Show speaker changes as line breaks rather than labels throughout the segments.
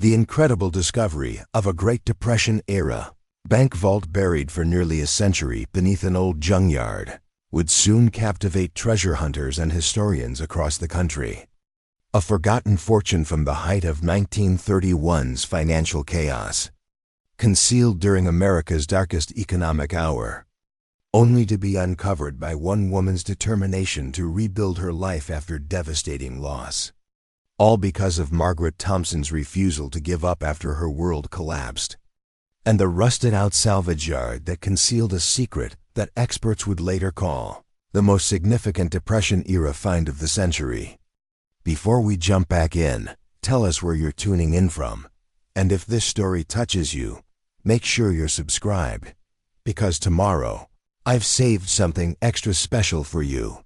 The incredible discovery of a Great Depression-era bank vault buried for nearly a century beneath an old junkyard would soon captivate treasure hunters and historians across the country. A forgotten fortune from the height of 1931's financial chaos, concealed during America's darkest economic hour, only to be uncovered by one woman's determination to rebuild her life after devastating loss. All because of Margaret Thompson's refusal to give up after her world collapsed, and the rusted-out salvage yard that concealed a secret that experts would later call the most significant Depression-era find of the century. Before we jump back in, tell us where you're tuning in from, and if this story touches you, make sure you're subscribed, because tomorrow, I've saved something extra special for you.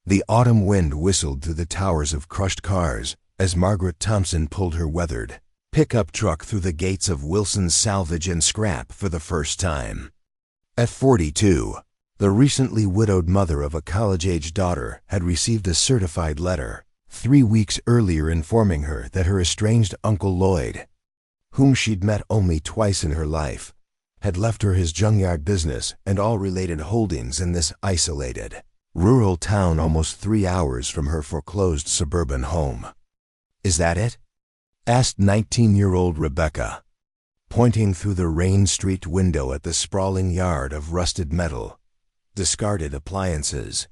The autumn wind whistled through the towers of crushed cars as Margaret Thompson pulled her weathered pickup truck through the gates of Wilson's Salvage and Scrap for the first time. At 42, the recently widowed mother of a college-age daughter had received a certified letter 3 weeks earlier informing her that her estranged Uncle Lloyd, whom she'd met only twice in her life, had left her his junkyard business and all related holdings in this isolated, rural town almost 3 hours from her foreclosed suburban home. "Is that it?" asked 19-year-old Rebecca, pointing through the rain-streaked window at the sprawling yard of rusted metal, discarded appliances,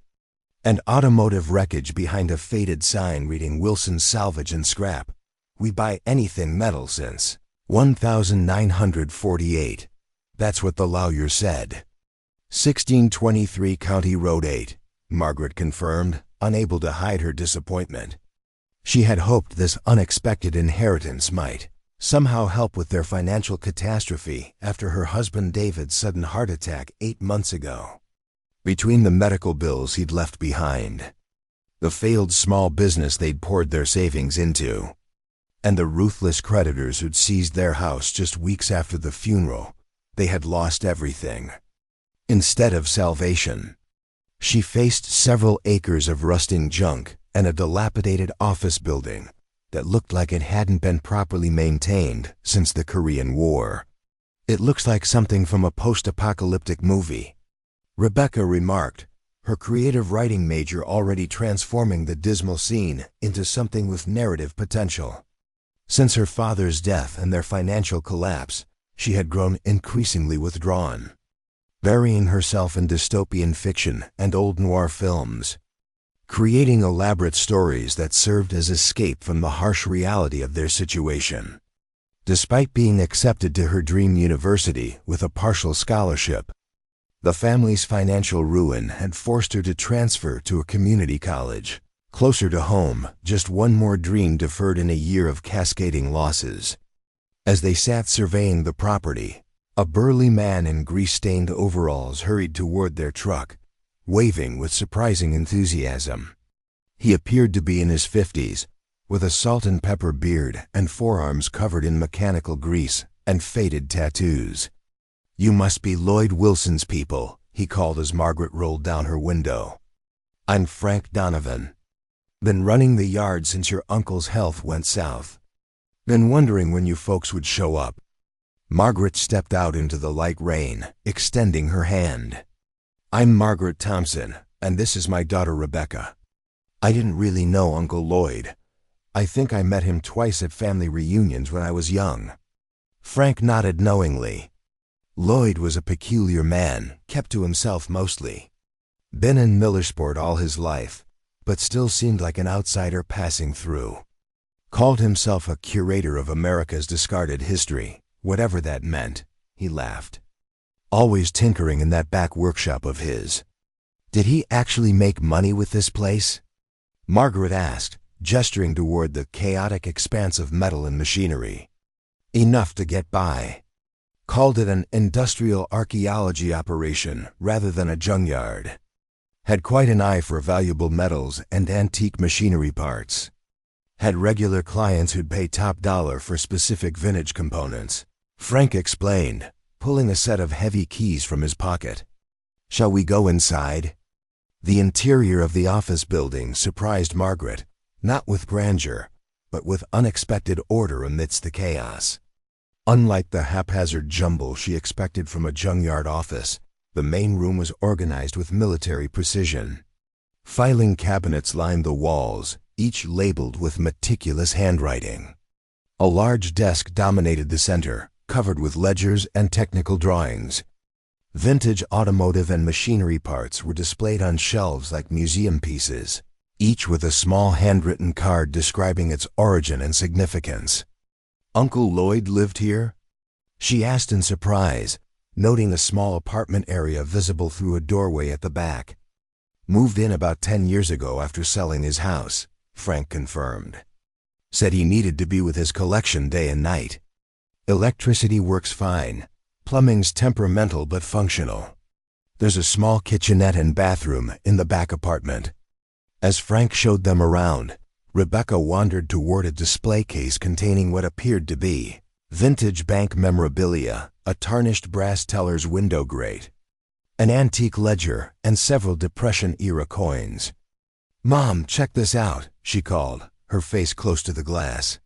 and automotive wreckage behind a faded sign reading Wilson's Salvage and Scrap. "We buy anything metal since 1948. That's what the lawyer said." 1623 County Road 8, Margaret confirmed, unable to hide her disappointment. She had hoped this unexpected inheritance might somehow help with their financial catastrophe after her husband David's sudden heart attack 8 months ago. Between the medical bills he'd left behind, the failed small business they'd poured their savings into, and the ruthless creditors who'd seized their house just weeks after the funeral, they had lost everything. Instead of salvation, she faced several acres of rusting junk and a dilapidated office building that looked like it hadn't been properly maintained since the Korean War. "It looks like something from a post-apocalyptic movie," Rebecca remarked, her creative writing major already transforming the dismal scene into something with narrative potential. Since her father's death and their financial collapse, she had grown increasingly withdrawn, burying herself in dystopian fiction and old noir films, creating elaborate stories that served as escape from the harsh reality of their situation. Despite being accepted to her dream university with a partial scholarship, the family's financial ruin had forced her to transfer to a community college, closer to home, just one more dream deferred in a year of cascading losses. As they sat surveying the property, a burly man in grease-stained overalls hurried toward their truck, waving with surprising enthusiasm. He appeared to be in his 50s, with a salt and pepper beard and forearms covered in mechanical grease and faded tattoos. "You must be Lloyd Wilson's people," he called as Margaret rolled down her window. "I'm Frank Donovan. Been running the yard since your uncle's health went south. Been wondering when you folks would show up." Margaret stepped out into the light rain, extending her hand. "I'm Margaret Thompson, and this is my daughter Rebecca. I didn't really know Uncle Lloyd. I think I met him twice at family reunions when I was young." Frank nodded knowingly. Lloyd was a peculiar man, kept to himself mostly. Been in Millersport all his life, but still seemed like an outsider passing through. Called himself a curator of America's discarded history, whatever that meant, he laughed. Always tinkering in that back workshop of his. "Did he actually make money with this place?" Margaret asked, gesturing toward the chaotic expanse of metal and machinery. "Enough to get by. Called it an industrial archaeology operation rather than a junkyard. Had quite an eye for valuable metals and antique machinery parts. Had regular clients who'd pay top dollar for specific vintage components," Frank explained, pulling a set of heavy keys from his pocket. "Shall we go inside?" The interior of the office building surprised Margaret, not with grandeur, but with unexpected order amidst the chaos. Unlike the haphazard jumble she expected from a junkyard office, the main room was organized with military precision. Filing cabinets lined the walls, each labeled with meticulous handwriting. A large desk dominated the center, covered with ledgers and technical drawings. Vintage automotive and machinery parts were displayed on shelves like museum pieces, each with a small handwritten card describing its origin and significance. "Uncle Lloyd lived here?" she asked in surprise, noting a small apartment area visible through a doorway at the back. "Moved in about 10 years ago after selling his house," Frank confirmed. "Said he needed to be with his collection day and night. Electricity works fine. Plumbing's temperamental but functional. There's a small kitchenette and bathroom in the back apartment." As Frank showed them around, Rebecca wandered toward a display case containing what appeared to be vintage bank memorabilia, a tarnished brass teller's window grate, an antique ledger, and several Depression-era coins. "Mom, check this out," she called, her face close to the glass.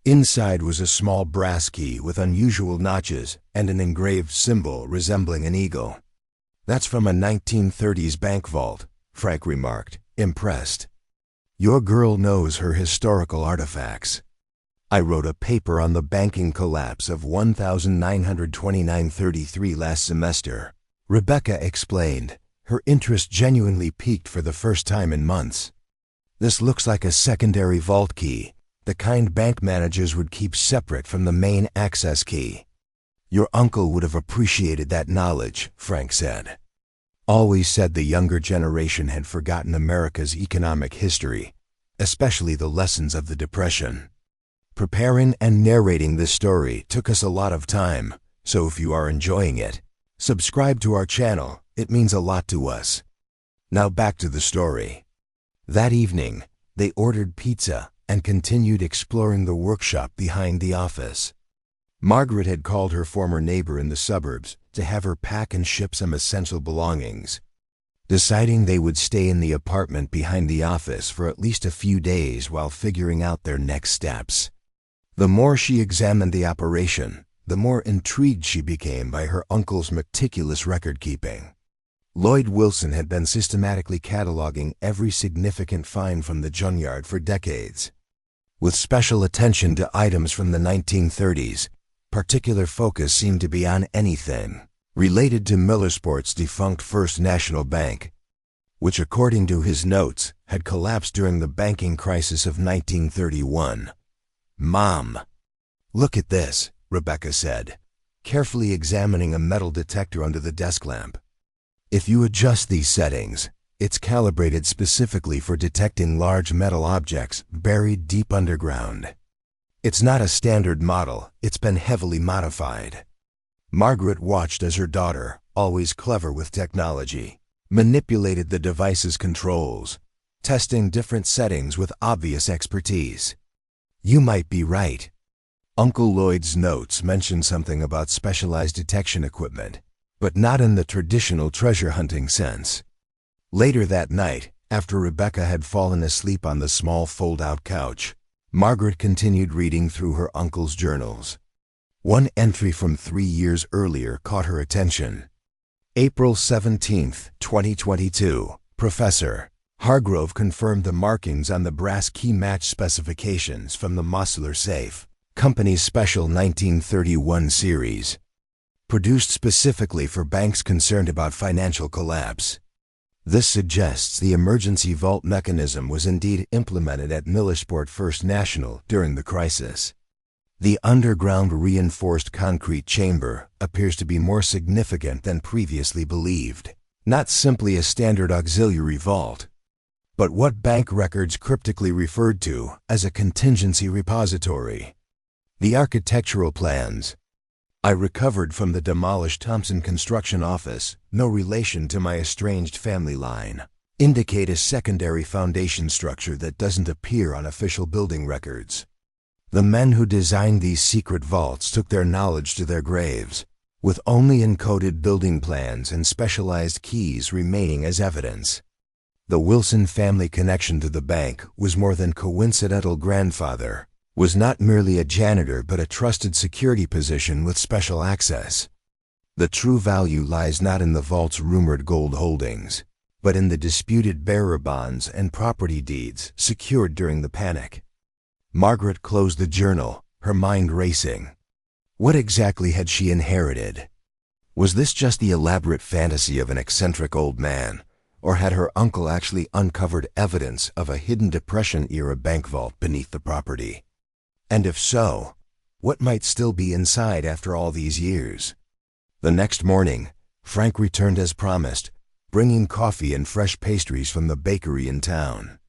Inside was a small brass key with unusual notches and an engraved symbol resembling an eagle. "That's from a 1930s bank vault," Frank remarked, impressed. "Your girl knows her historical artifacts. I wrote a paper on the banking collapse of 1929-33 last semester," Rebecca explained, her interest genuinely piqued for the first time in months. "This looks like a secondary vault key, the kind bank managers would keep separate from the main access key." "Your uncle would have appreciated that knowledge," Frank said. "Always said the younger generation had forgotten America's economic history, especially the lessons of the Depression." Preparing and narrating this story took us a lot of time, so if you are enjoying it, subscribe to our channel. It means a lot to us. Now back to the story. That evening, they ordered pizza and continued exploring the workshop behind the office. Margaret had called her former neighbor in the suburbs to have her pack and ship some essential belongings. Deciding they would stay in the apartment behind the office for at least a few days while figuring out their next steps. The more she examined the operation, the more intrigued she became by her uncle's meticulous record-keeping. Lloyd Wilson had been systematically cataloging every significant find from the junkyard for decades. With special attention to items from the 1930s, particular focus seemed to be on anything related to Millersport's defunct First National Bank, which according to his notes had collapsed during the banking crisis of 1931. "Mom, look at this," Rebecca said, carefully examining a metal detector under the desk lamp. "If you adjust these settings, it's calibrated specifically for detecting large metal objects buried deep underground. It's not a standard model, it's been heavily modified." Margaret watched as her daughter, always clever with technology, manipulated the device's controls, testing different settings with obvious expertise. "You might be right." Uncle Lloyd's notes mentioned something about specialized detection equipment, but not in the traditional treasure hunting sense. Later that night, after Rebecca had fallen asleep on the small fold-out couch, Margaret continued reading through her uncle's journals. One entry from 3 years earlier caught her attention. April 17, 2022, Professor Hargrove confirmed the markings on the brass key match specifications from the Mosler safe, company's special 1931 series, produced specifically for banks concerned about financial collapse. This suggests the emergency vault mechanism was indeed implemented at Millersport First National during the crisis. The underground reinforced concrete chamber appears to be more significant than previously believed, not simply a standard auxiliary vault, but what bank records cryptically referred to as a contingency repository. The architectural plans I recovered from the demolished Thompson construction office, no relation to my estranged family line, indicate a secondary foundation structure that doesn't appear on official building records. The men who designed these secret vaults took their knowledge to their graves, with only encoded building plans and specialized keys remaining as evidence. The Wilson family connection to the bank was more than coincidental. Grandfather was not merely a janitor but a trusted security position with special access. The true value lies not in the vault's rumored gold holdings, but in the disputed bearer bonds and property deeds secured during the panic. Margaret closed the journal, her mind racing. What exactly had she inherited? Was this just the elaborate fantasy of an eccentric old man, or had her uncle actually uncovered evidence of a hidden Depression-era bank vault beneath the property? And if so, what might still be inside after all these years? The next morning, Frank returned as promised, bringing coffee and fresh pastries from the bakery in town.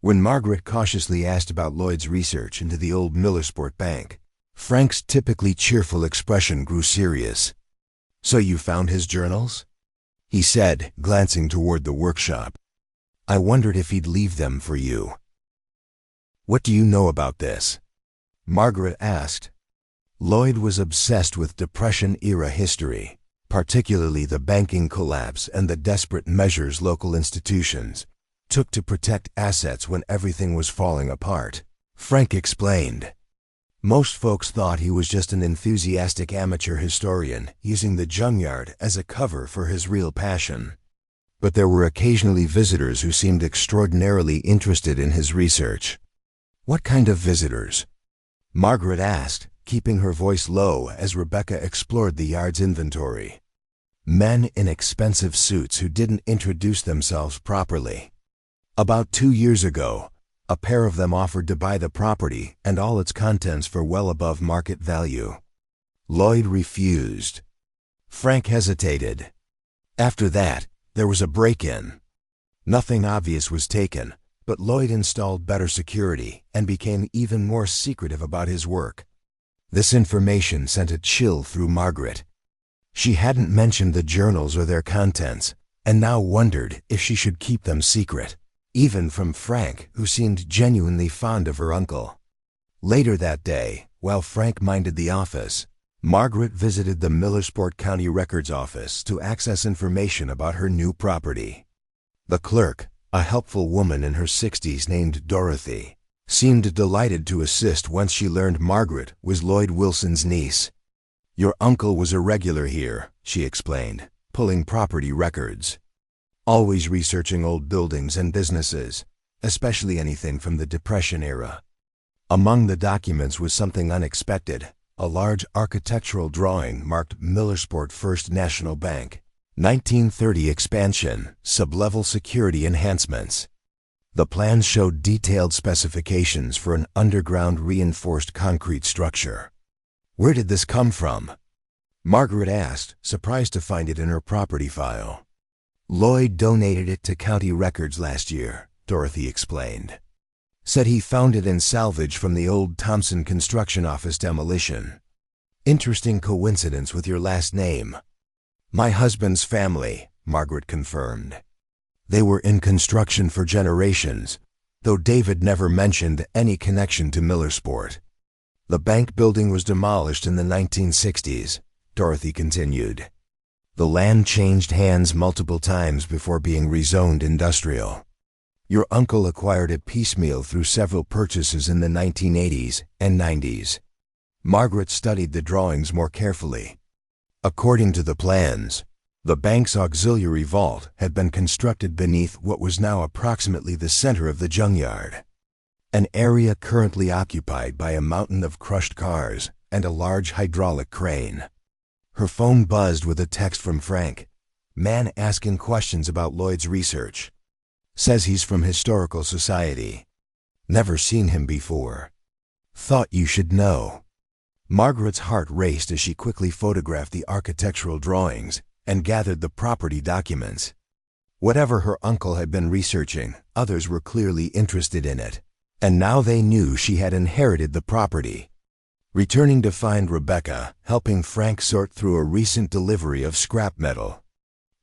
When Margaret cautiously asked about Lloyd's research into the old Millersport Bank, Frank's typically cheerful expression grew serious. "So you found his journals?" he said, glancing toward the workshop. "I wondered if he'd leave them for you." "What do you know about this?" Margaret asked. Lloyd was obsessed with Depression-era history, particularly the banking collapse and the desperate measures local institutions took to protect assets when everything was falling apart. Frank explained. Most folks thought he was just an enthusiastic amateur historian using the Junkyard as a cover for his real passion. But there were occasionally visitors who seemed extraordinarily interested in his research. "What kind of visitors?" Margaret asked, keeping her voice low as Rebecca explored the yard's inventory. "Men in expensive suits who didn't introduce themselves properly. About 2 years ago, a pair of them offered to buy the property and all its contents for well above market value. Lloyd refused." Frank hesitated. "After that, there was a break-in. Nothing obvious was taken, but Lloyd installed better security and became even more secretive about his work." This information sent a chill through Margaret. She hadn't mentioned the journals or their contents, and now wondered if she should keep them secret, even from Frank, who seemed genuinely fond of her uncle. Later that day, while Frank minded the office, Margaret visited the Millersport County Records Office to access information about her new property. The clerk, a helpful woman in her 60s named Dorothy, seemed delighted to assist once she learned Margaret was Lloyd Wilson's niece. "Your uncle was a regular here," she explained, pulling property records. "Always researching old buildings and businesses, especially anything from the Depression era." Among the documents was something unexpected, a large architectural drawing marked Millersport First National Bank, 1930 expansion, sublevel security enhancements. The plans showed detailed specifications for an underground reinforced concrete structure. "Where did this come from?" Margaret asked, surprised to find it in her property file. "Lloyd donated it to county records last year," Dorothy explained. "Said he found it in salvage from the old Thompson construction office demolition. Interesting coincidence with your last name." "My husband's family," Margaret confirmed. "They were in construction for generations, though David never mentioned any connection to Millersport. The bank building was demolished in the 1960s, Dorothy continued. The land changed hands multiple times before being rezoned industrial. Your uncle acquired it piecemeal through several purchases in the 1980s and 90s. Margaret studied the drawings more carefully. According to the plans, the bank's auxiliary vault had been constructed beneath what was now approximately the center of the Junkyard, an area currently occupied by a mountain of crushed cars and a large hydraulic crane. Her phone buzzed with a text from Frank, man asking questions about Lloyd's research. Says he's from Historical Society. Never seen him before. Thought you should know. Margaret's heart raced as she quickly photographed the architectural drawings and gathered the property documents. Whatever her uncle had been researching, others were clearly interested in it, and now they knew she had inherited the property. Returning to find Rebecca, helping Frank sort through a recent delivery of scrap metal,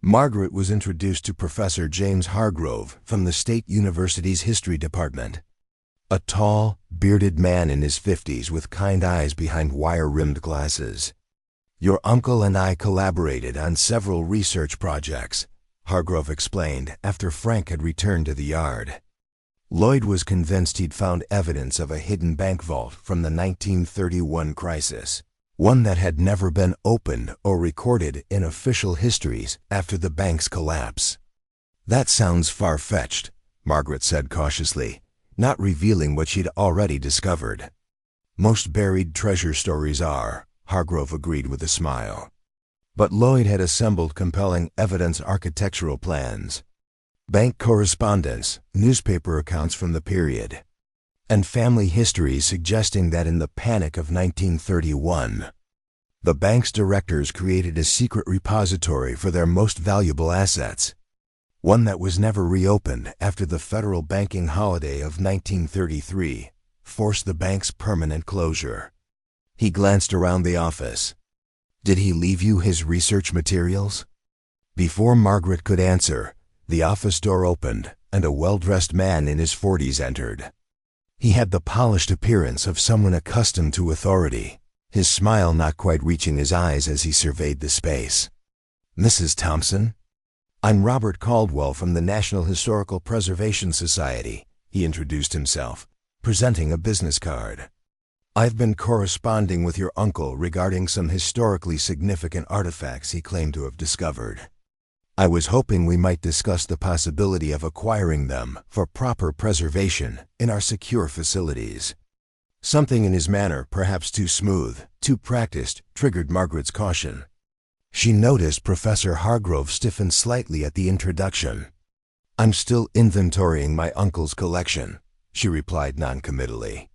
Margaret was introduced to Professor James Hargrove from the State University's History Department. A tall, bearded man in his 50s with kind eyes behind wire-rimmed glasses. "Your uncle and I collaborated on several research projects," Hargrove explained after Frank had returned to the yard. Lloyd was convinced he'd found evidence of a hidden bank vault from the 1931 crisis, one that had never been opened or recorded in official histories after the bank's collapse. "That sounds far-fetched," Margaret said cautiously, not revealing what she'd already discovered. "Most buried treasure stories are," Hargrove agreed with a smile. But Lloyd had assembled compelling evidence, architectural plans, bank correspondence, newspaper accounts from the period, and family histories suggesting that in the panic of 1931, the bank's directors created a secret repository for their most valuable assets, one that was never reopened after the federal banking holiday of 1933 forced the bank's permanent closure. He glanced around the office. "Did he leave you his research materials?" Before Margaret could answer, the office door opened and a well-dressed man in his 40s entered. He had the polished appearance of someone accustomed to authority, his smile not quite reaching his eyes as he surveyed the space. "Mrs. Thompson? I'm Robert Caldwell from the National Historical Preservation Society," he introduced himself, presenting a business card. "I've been corresponding with your uncle regarding some historically significant artifacts he claimed to have discovered. I was hoping we might discuss the possibility of acquiring them for proper preservation in our secure facilities." Something in his manner, perhaps too smooth, too practiced, triggered Margaret's caution. She noticed Professor Hargrove stiffened slightly at the introduction. "I'm still inventorying my uncle's collection," she replied noncommittally.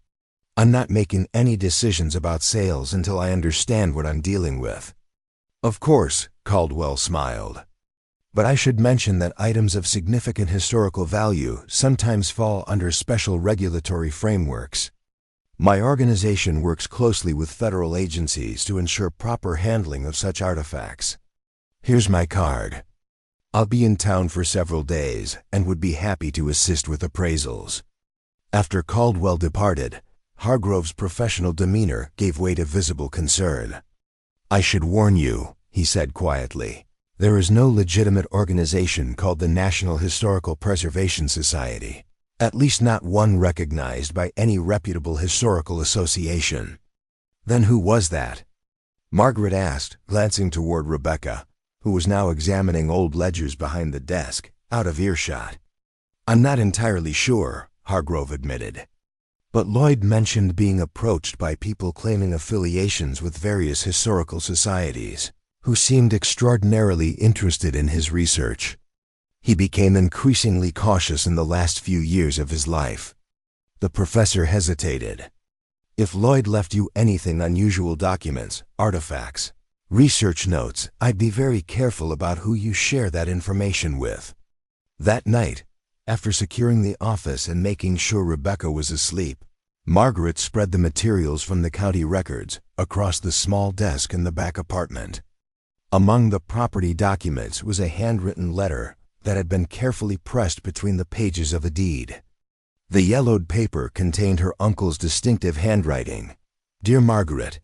"I'm not making any decisions about sales until I understand what I'm dealing with." "Of course," Caldwell smiled. "But I should mention that items of significant historical value sometimes fall under special regulatory frameworks. My organization works closely with federal agencies to ensure proper handling of such artifacts. Here's my card. I'll be in town for several days and would be happy to assist with appraisals." After Caldwell departed, Hargrove's professional demeanor gave way to visible concern. "I should warn you," he said quietly, "there is no legitimate organization called the National Historical Preservation Society, at least not one recognized by any reputable historical association." "Then who was that?" Margaret asked, glancing toward Rebecca, who was now examining old ledgers behind the desk, out of earshot. "I'm not entirely sure," Hargrove admitted. "But Lloyd mentioned being approached by people claiming affiliations with various historical societies, who seemed extraordinarily interested in his research. He became increasingly cautious in the last few years of his life." The professor hesitated. "If Lloyd left you anything unusual, documents, artifacts, research notes, I'd be very careful about who you share that information with." That night, after securing the office and making sure Rebecca was asleep, Margaret spread the materials from the county records across the small desk in the back apartment. Among the property documents was a handwritten letter that had been carefully pressed between the pages of a deed. The yellowed paper contained her uncle's distinctive handwriting. "Dear Margaret,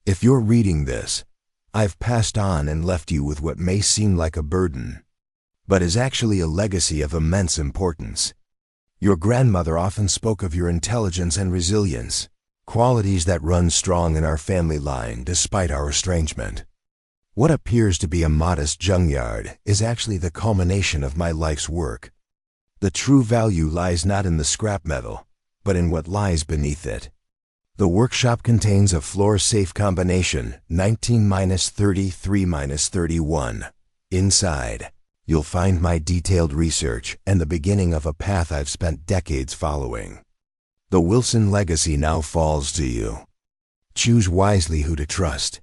if you're reading this, I've passed on and left you with what may seem like a burden, but is actually a legacy of immense importance. Your grandmother often spoke of your intelligence and resilience, qualities that run strong in our family line despite our estrangement. What appears to be a modest junkyard is actually the culmination of my life's work. The true value lies not in the scrap metal, but in what lies beneath it. The workshop contains a floor-safe combination 19-33-31. Inside, you'll find my detailed research and the beginning of a path I've spent decades following. The Wilson legacy now falls to you. Choose wisely who to trust.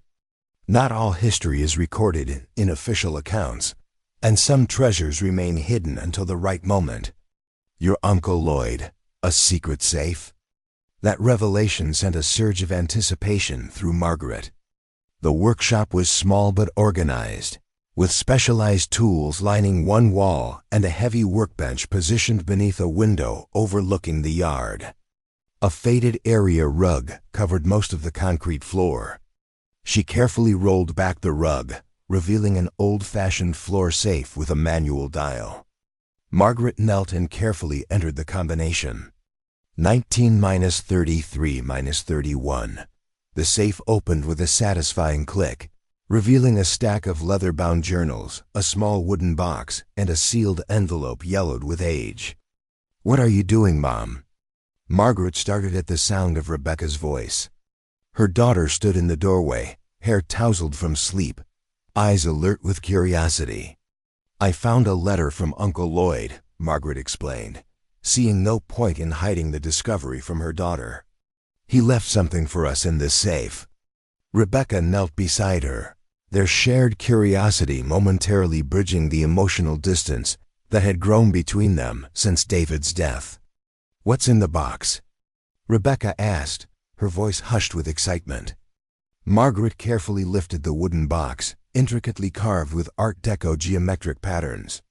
Not all history is recorded in official accounts, and some treasures remain hidden until the right moment. Your Uncle Lloyd, a secret safe?" That revelation sent a surge of anticipation through Margaret. The workshop was small but organized, with specialized tools lining one wall and a heavy workbench positioned beneath a window overlooking the yard. A faded area rug covered most of the concrete floor. She carefully rolled back the rug, revealing an old-fashioned floor safe with a manual dial. Margaret knelt and carefully entered the combination. 19-33-31. The safe opened with a satisfying click, revealing a stack of leather-bound journals, a small wooden box, and a sealed envelope yellowed with age. "What are you doing, Mom?" Margaret started at the sound of Rebecca's voice. Her daughter stood in the doorway, hair tousled from sleep, eyes alert with curiosity. "I found a letter from Uncle Lloyd," Margaret explained, seeing no point in hiding the discovery from her daughter. "He left something for us in this safe." Rebecca knelt beside her, their shared curiosity momentarily bridging the emotional distance that had grown between them since David's death. "What's in the box?" Rebecca asked, her voice hushed with excitement. Margaret carefully lifted the wooden box, intricately carved with Art Deco geometric patterns.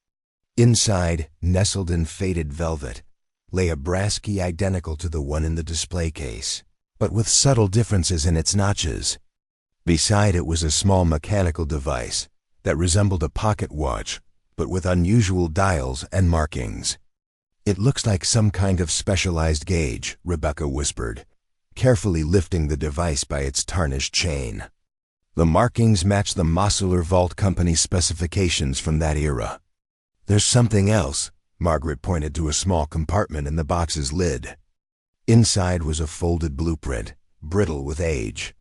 Inside, nestled in faded velvet, lay a brass key identical to the one in the display case, but with subtle differences in its notches. Beside it was a small mechanical device that resembled a pocket watch, but with unusual dials and markings. "It looks like some kind of specialized gauge," Rebecca whispered, carefully lifting the device by its tarnished chain. The markings matched the Mosler Vault Company specifications from that era. "There's something else," Margaret pointed to a small compartment in the box's lid. Inside was a folded blueprint, brittle with age.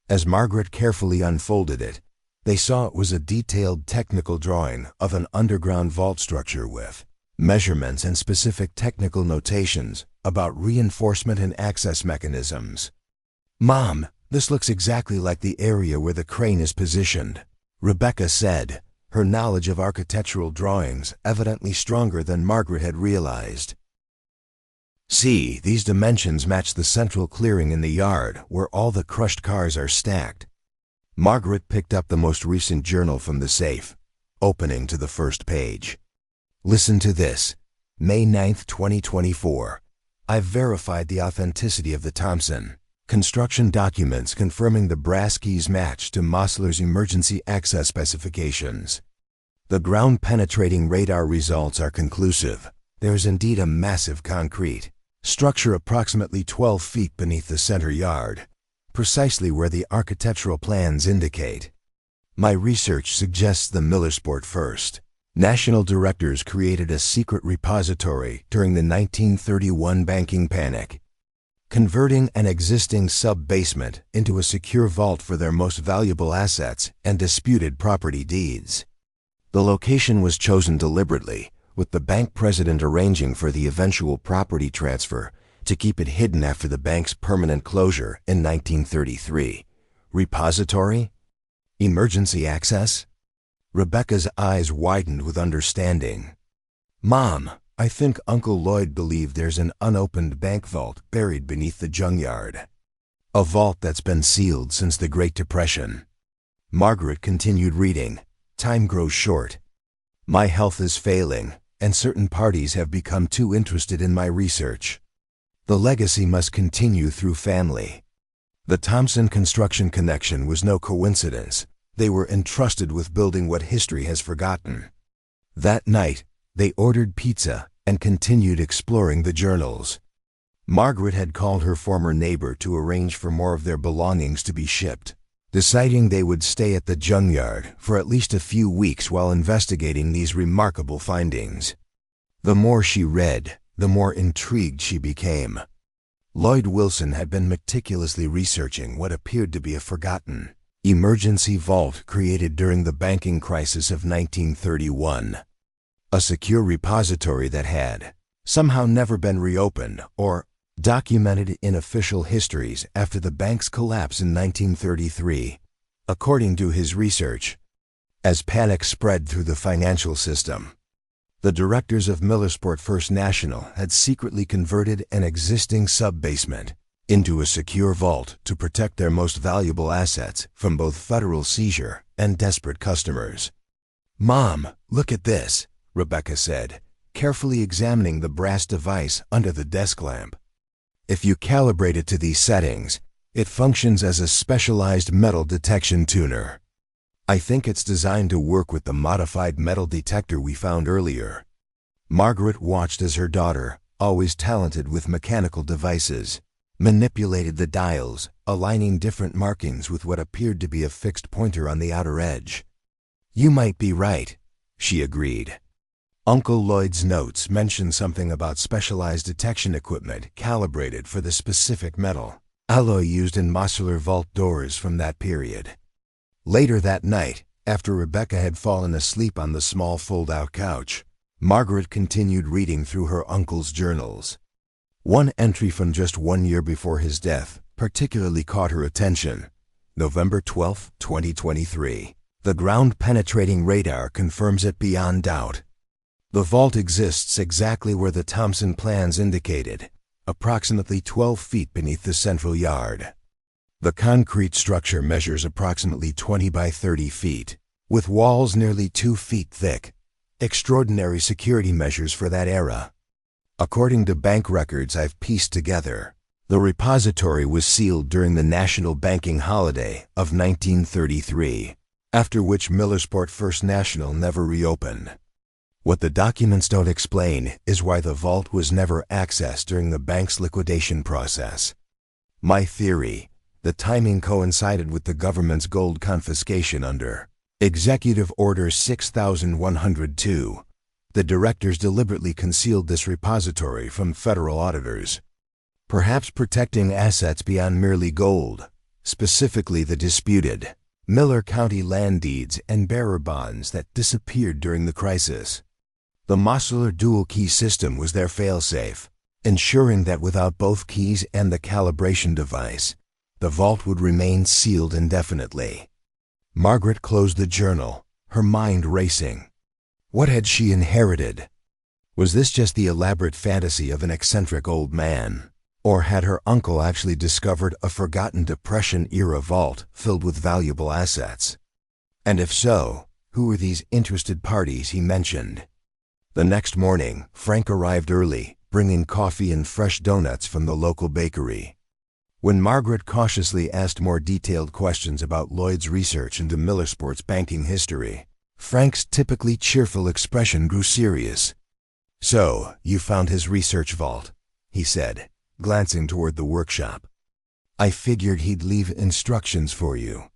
As Margaret carefully unfolded it, they saw it was a detailed technical drawing of an underground vault structure with measurements and specific technical notations about reinforcement and access mechanisms. "Mom, this looks exactly like the area where the crane is positioned," Rebecca said, her knowledge of architectural drawings evidently stronger than Margaret had realized. "See, these dimensions match the central clearing in the yard where all the crushed cars are stacked." Margaret picked up the most recent journal from the safe, opening to the first page. "Listen to this. May 9th, 2024. I've verified the authenticity of the Thompson. Construction documents confirming the brass keys match to Mosler's emergency access specifications. The ground-penetrating radar results are conclusive. There is indeed a massive concrete structure approximately 12 feet beneath the center yard, precisely where the architectural plans indicate. My research suggests the Millersport First National directors created a secret repository during the 1931 banking panic, converting an existing sub-basement into a secure vault for their most valuable assets and disputed property deeds. The location was chosen deliberately, with the bank president arranging for the eventual property transfer to keep it hidden after the bank's permanent closure in 1933. Repository? Emergency access? Rebecca's eyes widened with understanding. "Mom, I think Uncle Lloyd believed there's an unopened bank vault buried beneath the Junkyard. A vault that's been sealed since the Great Depression." Margaret continued reading. "Time grows short. My health is failing, and certain parties have become too interested in my research. The legacy must continue through family." The Thompson construction connection was no coincidence. They were entrusted with building what history has forgotten. That night, they ordered pizza and continued exploring the journals. Margaret had called her former neighbor to arrange for more of their belongings to be shipped, deciding they would stay at the Junkyard for at least a few weeks while investigating these remarkable findings. The more she read, the more intrigued she became. Lloyd Wilson had been meticulously researching what appeared to be a forgotten emergency vault created during the banking crisis of 1931. A secure repository that had somehow never been reopened or documented in official histories after the bank's collapse in 1933, according to his research. As panic spread through the financial system, the directors of Millersport First National had secretly converted an existing sub-basement into a secure vault to protect their most valuable assets from both federal seizure and desperate customers. "Mom, look at this," Rebecca said, carefully examining the brass device under the desk lamp. "If you calibrate it to these settings, it functions as a specialized metal detection tuner." I think it's designed to work with the modified metal detector we found earlier. Margaret watched as her daughter, always talented with mechanical devices, manipulated the dials, aligning different markings with what appeared to be a fixed pointer on the outer edge. You might be right, she agreed. Uncle Lloyd's notes mentioned something about specialized detection equipment calibrated for the specific metal alloy used in modular vault doors from that period. Later that night, after Rebecca had fallen asleep on the small fold-out couch, Margaret continued reading through her uncle's journals. One entry from just 1 year before his death particularly caught her attention. November 12, 2023. The ground-penetrating radar confirms it beyond doubt. The vault exists exactly where the Thompson plans indicated, approximately 12 feet beneath the central yard. The concrete structure measures approximately 20 by 30 feet, with walls nearly 2 feet thick. Extraordinary security measures for that era. According to bank records I've pieced together, the repository was sealed during the national banking holiday of 1933, after which Millersport First National never reopened. What the documents don't explain is why the vault was never accessed during the bank's liquidation process. My theory: the timing coincided with the government's gold confiscation under Executive Order 6102. The directors deliberately concealed this repository from federal auditors, perhaps protecting assets beyond merely gold, specifically the disputed Miller County land deeds and bearer bonds that disappeared during the crisis. The modular dual-key system was their failsafe, ensuring that without both keys and the calibration device, the vault would remain sealed indefinitely. Margaret closed the journal, her mind racing. What had she inherited? Was this just the elaborate fantasy of an eccentric old man? Or had her uncle actually discovered a forgotten Depression-era vault filled with valuable assets? And if so, who were these interested parties he mentioned? The next morning, Frank arrived early, bringing coffee and fresh donuts from the local bakery. When Margaret cautiously asked more detailed questions about Lloyd's research into Millersport's banking history, Frank's typically cheerful expression grew serious. "So, you found his research vault," he said, glancing toward the workshop. "I figured he'd leave instructions for you."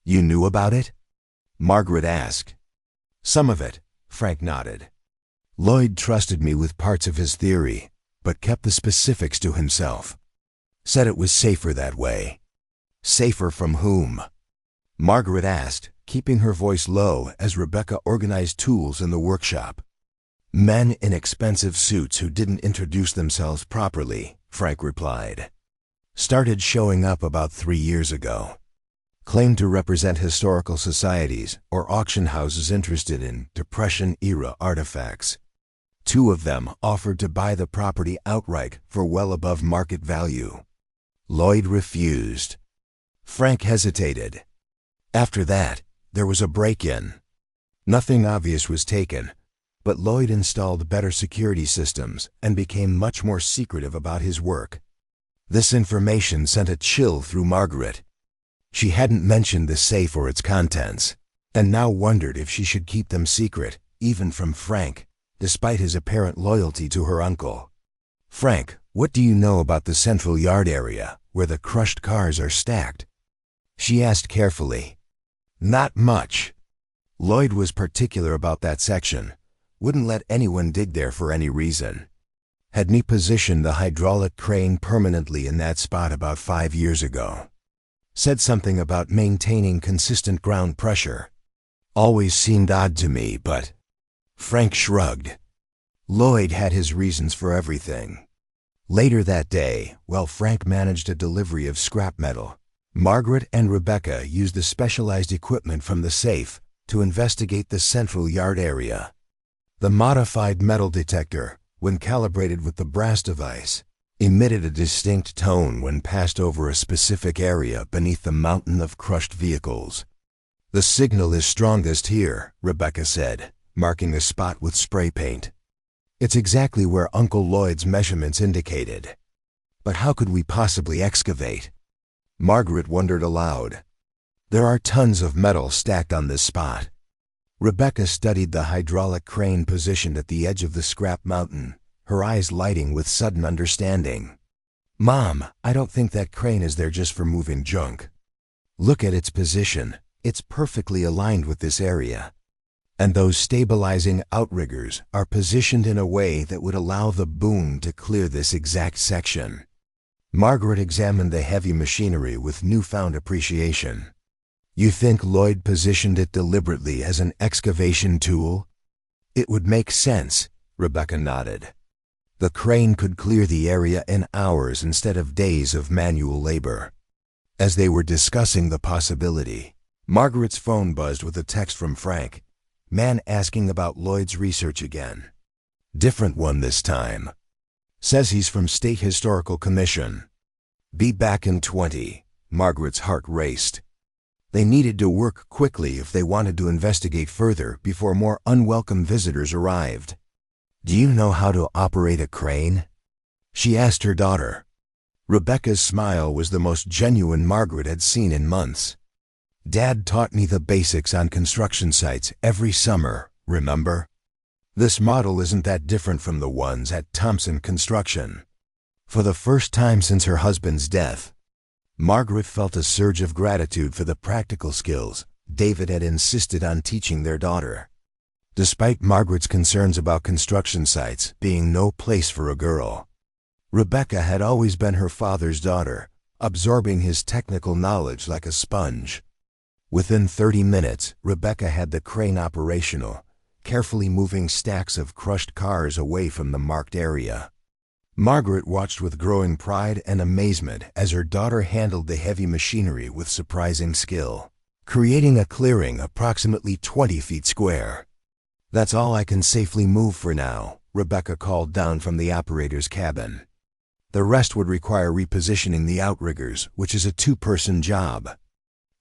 "You knew about it?" Margaret asked. "Some of it," Frank nodded. "Lloyd trusted me with parts of his theory, but kept the specifics to himself. Said it was safer that way." "Safer from whom?" Margaret asked, keeping her voice low as Rebecca organized tools in the workshop. "Men in expensive suits who didn't introduce themselves properly," Frank replied. "Started showing up about 3 years ago. Claimed to represent historical societies or auction houses interested in Depression-era artifacts. 2 of them offered to buy the property outright for well above market value. Lloyd refused." Frank hesitated. "After that, there was a break-in. Nothing obvious was taken, but Lloyd installed better security systems and became much more secretive about his work." This information sent a chill through Margaret. She hadn't mentioned the safe or its contents, and now wondered if she should keep them secret, even from Frank, despite his apparent loyalty to her uncle. "Frank, what do you know about the central yard area, where the crushed cars are stacked?" she asked carefully. "Not much. Lloyd was particular about that section. Wouldn't let anyone dig there for any reason. Had me position the hydraulic crane permanently in that spot about 5 years ago. Said something about maintaining consistent ground pressure. Always seemed odd to me, but..." Frank shrugged. Lloyd had his reasons for everything. Later that day, while Frank managed a delivery of scrap metal, Margaret and Rebecca used the specialized equipment from the safe to investigate the central yard area. The modified metal detector, when calibrated with the brass device, emitted a distinct tone when passed over a specific area beneath the mountain of crushed vehicles. "The signal is strongest here," Rebecca said, marking a spot with spray paint. "It's exactly where Uncle Lloyd's measurements indicated. But how could we possibly excavate?" Margaret wondered aloud. There are tons of metal stacked on this spot. Rebecca studied the hydraulic crane positioned at the edge of the scrap mountain, her eyes lighting with sudden understanding. Mom, I don't think that crane is there just for moving junk. Look at its position. It's perfectly aligned with this area. And those stabilizing outriggers are positioned in a way that would allow the boom to clear this exact section. Margaret examined the heavy machinery with newfound appreciation. You think Lloyd positioned it deliberately as an excavation tool? It would make sense, Rebecca nodded. The crane could clear the area in hours instead of days of manual labor. As they were discussing the possibility, Margaret's phone buzzed with a text from Frank, man asking about Lloyd's research again. Different one this time. Says he's from State Historical Commission. Be back in 20. Margaret's heart raced. They needed to work quickly if they wanted to investigate further before more unwelcome visitors arrived. Do you know how to operate a crane? She asked her daughter. Rebecca's smile was the most genuine Margaret had seen in months. Dad taught me the basics on construction sites every summer, remember? This model isn't that different from the ones at Thompson Construction. For the first time since her husband's death, Margaret felt a surge of gratitude for the practical skills David had insisted on teaching their daughter. Despite Margaret's concerns about construction sites being no place for a girl, Rebecca had always been her father's daughter, absorbing his technical knowledge like a sponge. Within 30 minutes, Rebecca had the crane operational, carefully moving stacks of crushed cars away from the marked area. Margaret watched with growing pride and amazement as her daughter handled the heavy machinery with surprising skill, creating a clearing approximately 20 feet square. That's all I can safely move for now, Rebecca called down from the operator's cabin. The rest would require repositioning the outriggers, which is a two-person job.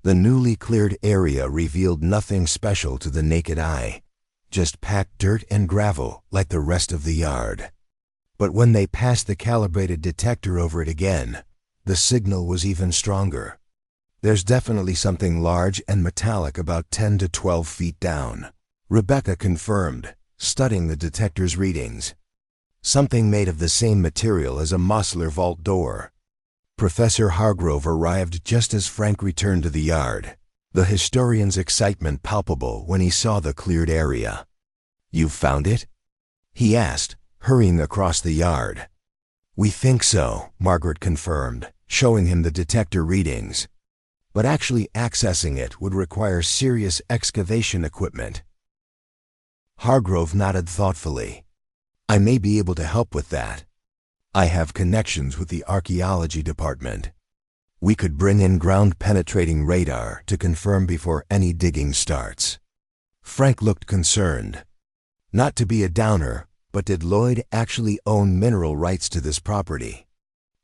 The newly cleared area revealed nothing special to the naked eye, just packed dirt and gravel like the rest of the yard. But when they passed the calibrated detector over it again, the signal was even stronger. There's definitely something large and metallic about 10 to 12 feet down, Rebecca confirmed, studying the detector's readings. Something made of the same material as a Mosler vault door. Professor Hargrove arrived just as Frank returned to the yard, the historian's excitement palpable when he saw the cleared area. "You found it?" he asked, hurrying across the yard. "We think so," Margaret confirmed, showing him the detector readings. "But actually accessing it would require serious excavation equipment." Hargrove nodded thoughtfully. "I may be able to help with that. I have connections with the archaeology department. We could bring in ground-penetrating radar to confirm before any digging starts." Frank looked concerned. Not to be a downer, but did Lloyd actually own mineral rights to this property?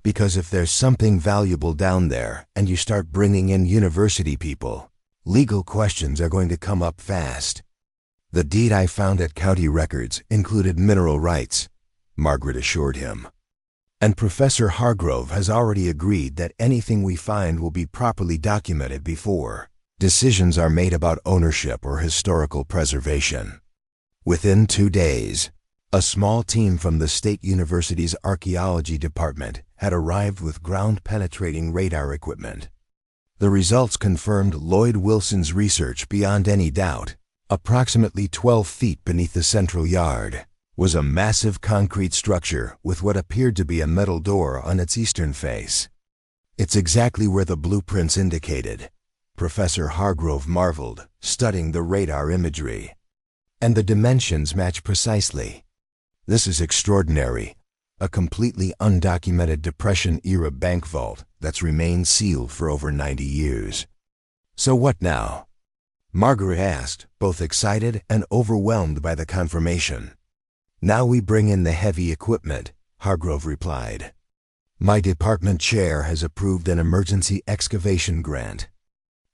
Because if there's something valuable down there and you start bringing in university people, legal questions are going to come up fast. "The deed I found at county records included mineral rights," Margaret assured him. "And Professor Hargrove has already agreed that anything we find will be properly documented before decisions are made about ownership or historical preservation." Within 2 days, a small team from the State University's archaeology department had arrived with ground-penetrating radar equipment. The results confirmed Lloyd Wilson's research beyond any doubt. Approximately 12 feet beneath the central yard was a massive concrete structure with what appeared to be a metal door on its eastern face. "It's exactly where the blueprints indicated," Professor Hargrove marveled, studying the radar imagery. "And the dimensions match precisely. This is extraordinary, a completely undocumented Depression-era bank vault that's remained sealed for over 90 years. So what now?" Margaret asked, both excited and overwhelmed by the confirmation. "Now we bring in the heavy equipment," Hargrove replied. "My department chair has approved an emergency excavation grant.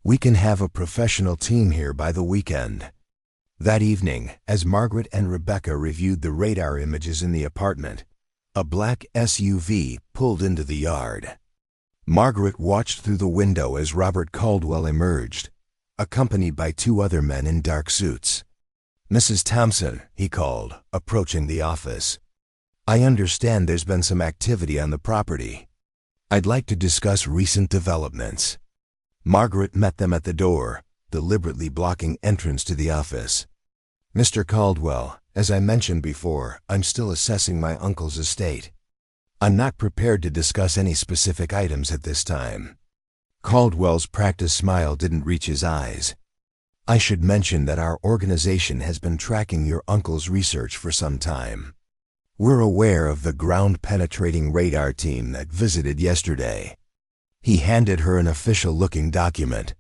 We can have a professional team here by the weekend." That evening, as Margaret and Rebecca reviewed the radar images in the apartment, a black SUV pulled into the yard. Margaret watched through the window as Robert Caldwell emerged, accompanied by two other men in dark suits. "Mrs. Thompson," he called, approaching the office. "I understand there's been some activity on the property. I'd like to discuss recent developments." Margaret met them at the door, deliberately blocking entrance to the office. "Mr. Caldwell, as I mentioned before, I'm still assessing my uncle's estate. I'm not prepared to discuss any specific items at this time." Caldwell's practiced smile didn't reach his eyes. "I should mention that our organization has been tracking your uncle's research for some time. We're aware of the ground-penetrating radar team that visited yesterday." He handed her an official-looking document.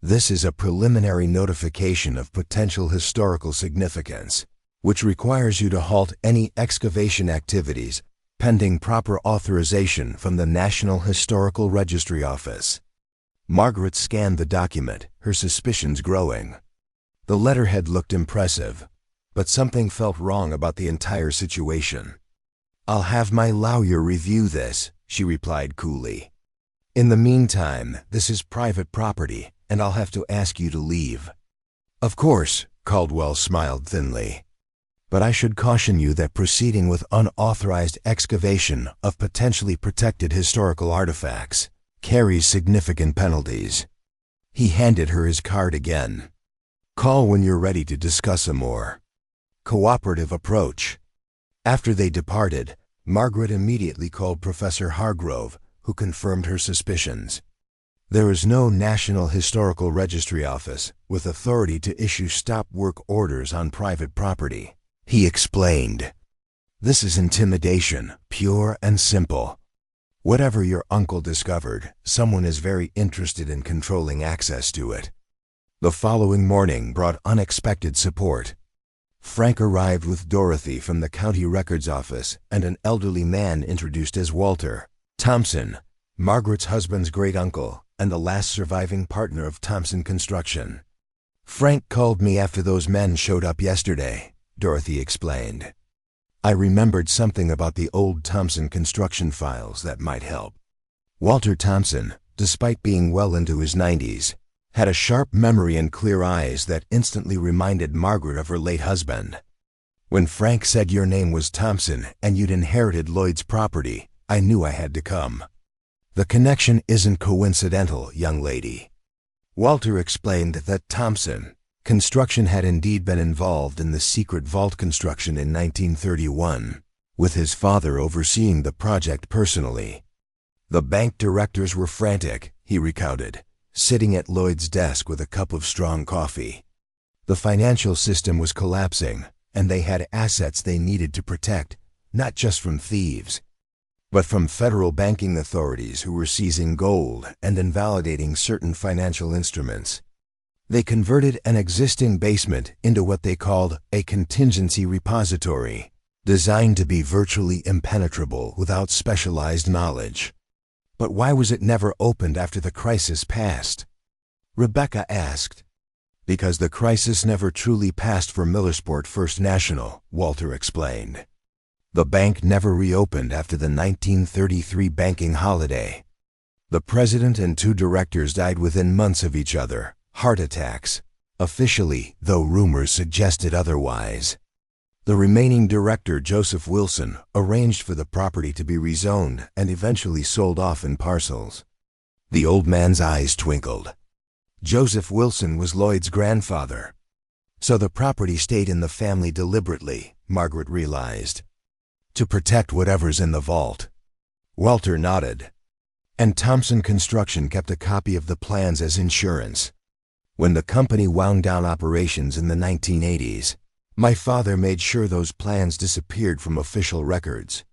"This is a preliminary notification of potential historical significance, which requires you to halt any excavation activities pending proper authorization from the National Historical Registry Office." Margaret scanned the document, her suspicions growing. The letterhead looked impressive, but something felt wrong about the entire situation. "I'll have my lawyer review this," she replied coolly. "In the meantime, this is private property, and I'll have to ask you to leave." "Of course," Caldwell smiled thinly. "But I should caution you that proceeding with unauthorized excavation of potentially protected historical artifacts carries significant penalties." He handed her his card again. "Call when you're ready to discuss a more cooperative approach." After they departed, Margaret immediately called Professor Hargrove, who confirmed her suspicions. "There is no National Historical Registry Office with authority to issue stop work orders on private property," he explained. "This is intimidation, pure and simple. Whatever your uncle discovered, someone is very interested in controlling access to it." The following morning brought unexpected support. Frank arrived with Dorothy from the county records office and an elderly man introduced as Walter Thompson, Margaret's husband's great-uncle and the last surviving partner of Thompson Construction. "Frank called me after those men showed up yesterday," Dorothy explained. "I remembered something about the old Thompson Construction files that might help." Walter Thompson, despite being well into his 90s, had a sharp memory and clear eyes that instantly reminded Margaret of her late husband. "When Frank said your name was Thompson and you'd inherited Lloyd's property, I knew I had to come. The connection isn't coincidental, young lady." Walter explained that Thompson Construction had indeed been involved in the secret vault construction in 1931, with his father overseeing the project personally. "The bank directors were frantic," he recounted, sitting at Lloyd's desk with a cup of strong coffee. "The financial system was collapsing, and they had assets they needed to protect, not just from thieves, but from federal banking authorities who were seizing gold and invalidating certain financial instruments. They converted an existing basement into what they called a contingency repository, designed to be virtually impenetrable without specialized knowledge." "But why was it never opened after the crisis passed?" Rebecca asked. "Because the crisis never truly passed for Millersport First National," Walter explained. "The bank never reopened after the 1933 banking holiday. The president and two directors died within months of each other, heart attacks, officially, though rumors suggested otherwise. The remaining director, Joseph Wilson, arranged for the property to be rezoned and eventually sold off in parcels." The old man's eyes twinkled. "Joseph Wilson was Lloyd's grandfather. So the property stayed in the family deliberately," Margaret realized, "to protect whatever's in the vault." Walter nodded. "And Thompson Construction kept a copy of the plans as insurance. When the company wound down operations in the 1980s, my father made sure those plans disappeared from official records."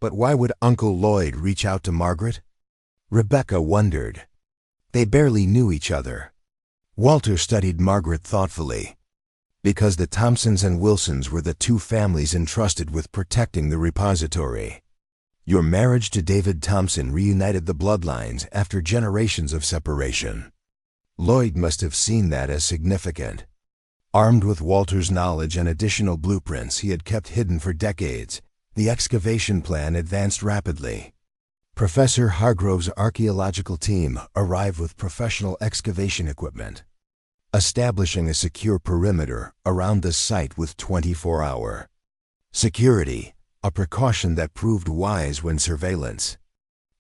"But why would Uncle Lloyd reach out to Margaret?" Rebecca wondered. They barely knew each other. Walter studied Margaret thoughtfully. "Because the Thompsons and Wilsons were the two families entrusted with protecting the repository. Your marriage to David Thompson reunited the bloodlines after generations of separation. Lloyd must have seen that as significant. Armed with Walter's knowledge and additional blueprints he had kept hidden for decades, the excavation plan advanced rapidly. Professor Hargrove's archaeological team arrived with professional excavation equipment, establishing a secure perimeter around the site with 24-hour security, a precaution that proved wise when surveillance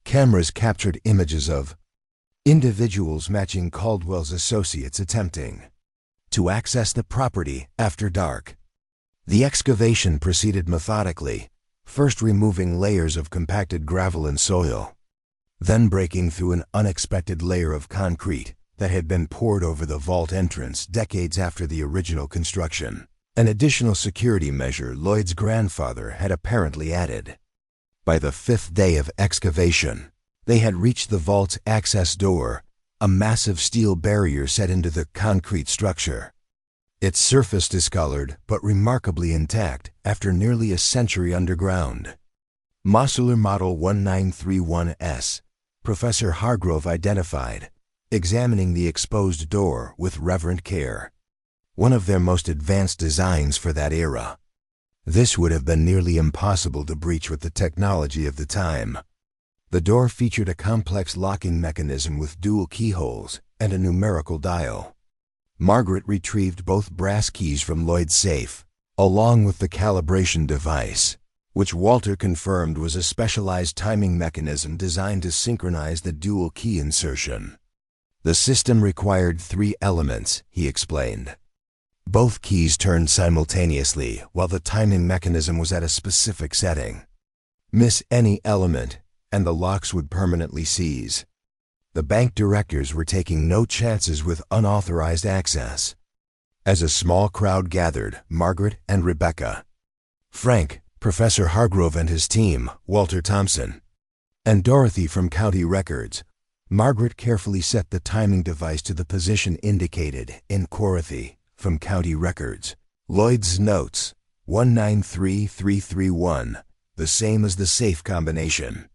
cameras captured images of individuals matching Caldwell's associates attempting to access the property after dark. The excavation proceeded methodically, first removing layers of compacted gravel and soil, then breaking through an unexpected layer of concrete that had been poured over the vault entrance decades after the original construction, an additional security measure Lloyd's grandfather had apparently added. By the 5th day of excavation, they had reached the vault's access door, a massive steel barrier set into the concrete structure. Its surface discolored but remarkably intact after nearly a century underground. Modular Model 1931S, Professor Hargrove identified, examining the exposed door with reverent care. One of their most advanced designs for that era. This would have been nearly impossible to breach with the technology of the time. The door featured a complex locking mechanism with dual keyholes and a numerical dial. Margaret retrieved both brass keys from Lloyd's safe, along with the calibration device, which Walter confirmed was a specialized timing mechanism designed to synchronize the dual key insertion. The system required 3 elements, he explained. Both keys turned simultaneously while the timing mechanism was at a specific setting. Miss any element, and the locks would permanently seize. The bank directors were taking no chances with unauthorized access. As a small crowd gathered, Margaret and Rebecca, Frank, Professor Hargrove and his team, Walter Thompson, and Dorothy from County Records, Margaret carefully set the timing device to the position indicated in Dorothy from County Records. Lloyd's notes, 193331, the same as the safe combination.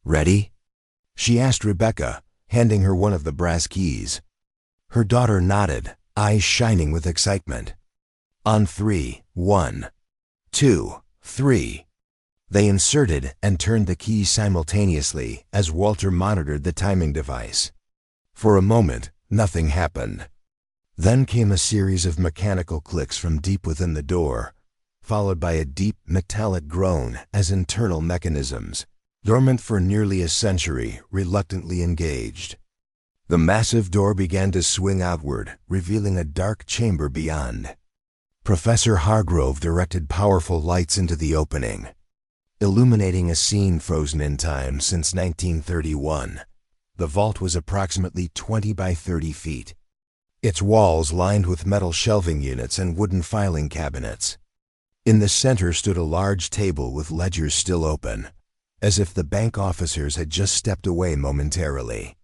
Ready? She asked Rebecca, handing her one of the brass keys. Her daughter nodded, eyes shining with excitement. On 3, 1, 2, 3. They inserted and turned the keys simultaneously as Walter monitored the timing device. For a moment, nothing happened. Then came a series of mechanical clicks from deep within the door, followed by a deep metallic groan as internal mechanisms, dormant for nearly a century, reluctantly engaged. The massive door began to swing outward, revealing a dark chamber beyond. Professor Hargrove directed powerful lights into the opening, illuminating a scene frozen in time since 1931. The vault was approximately 20 by 30 feet, its walls lined with metal shelving units and wooden filing cabinets. In the center stood a large table with ledgers still open, as if the bank officers had just stepped away momentarily.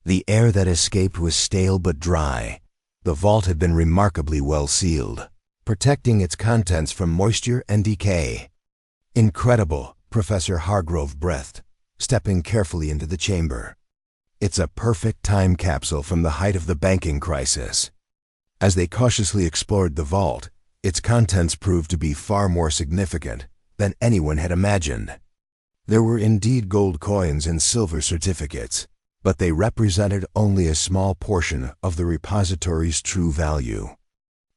The air that escaped was stale but dry. The vault had been remarkably well sealed, protecting its contents from moisture and decay. Incredible, Professor Hargrove breathed, stepping carefully into the chamber. It's a perfect time capsule from the height of the banking crisis. As they cautiously explored the vault, its contents proved to be far more significant than anyone had imagined. There were indeed gold coins and silver certificates, but they represented only a small portion of the repository's true value.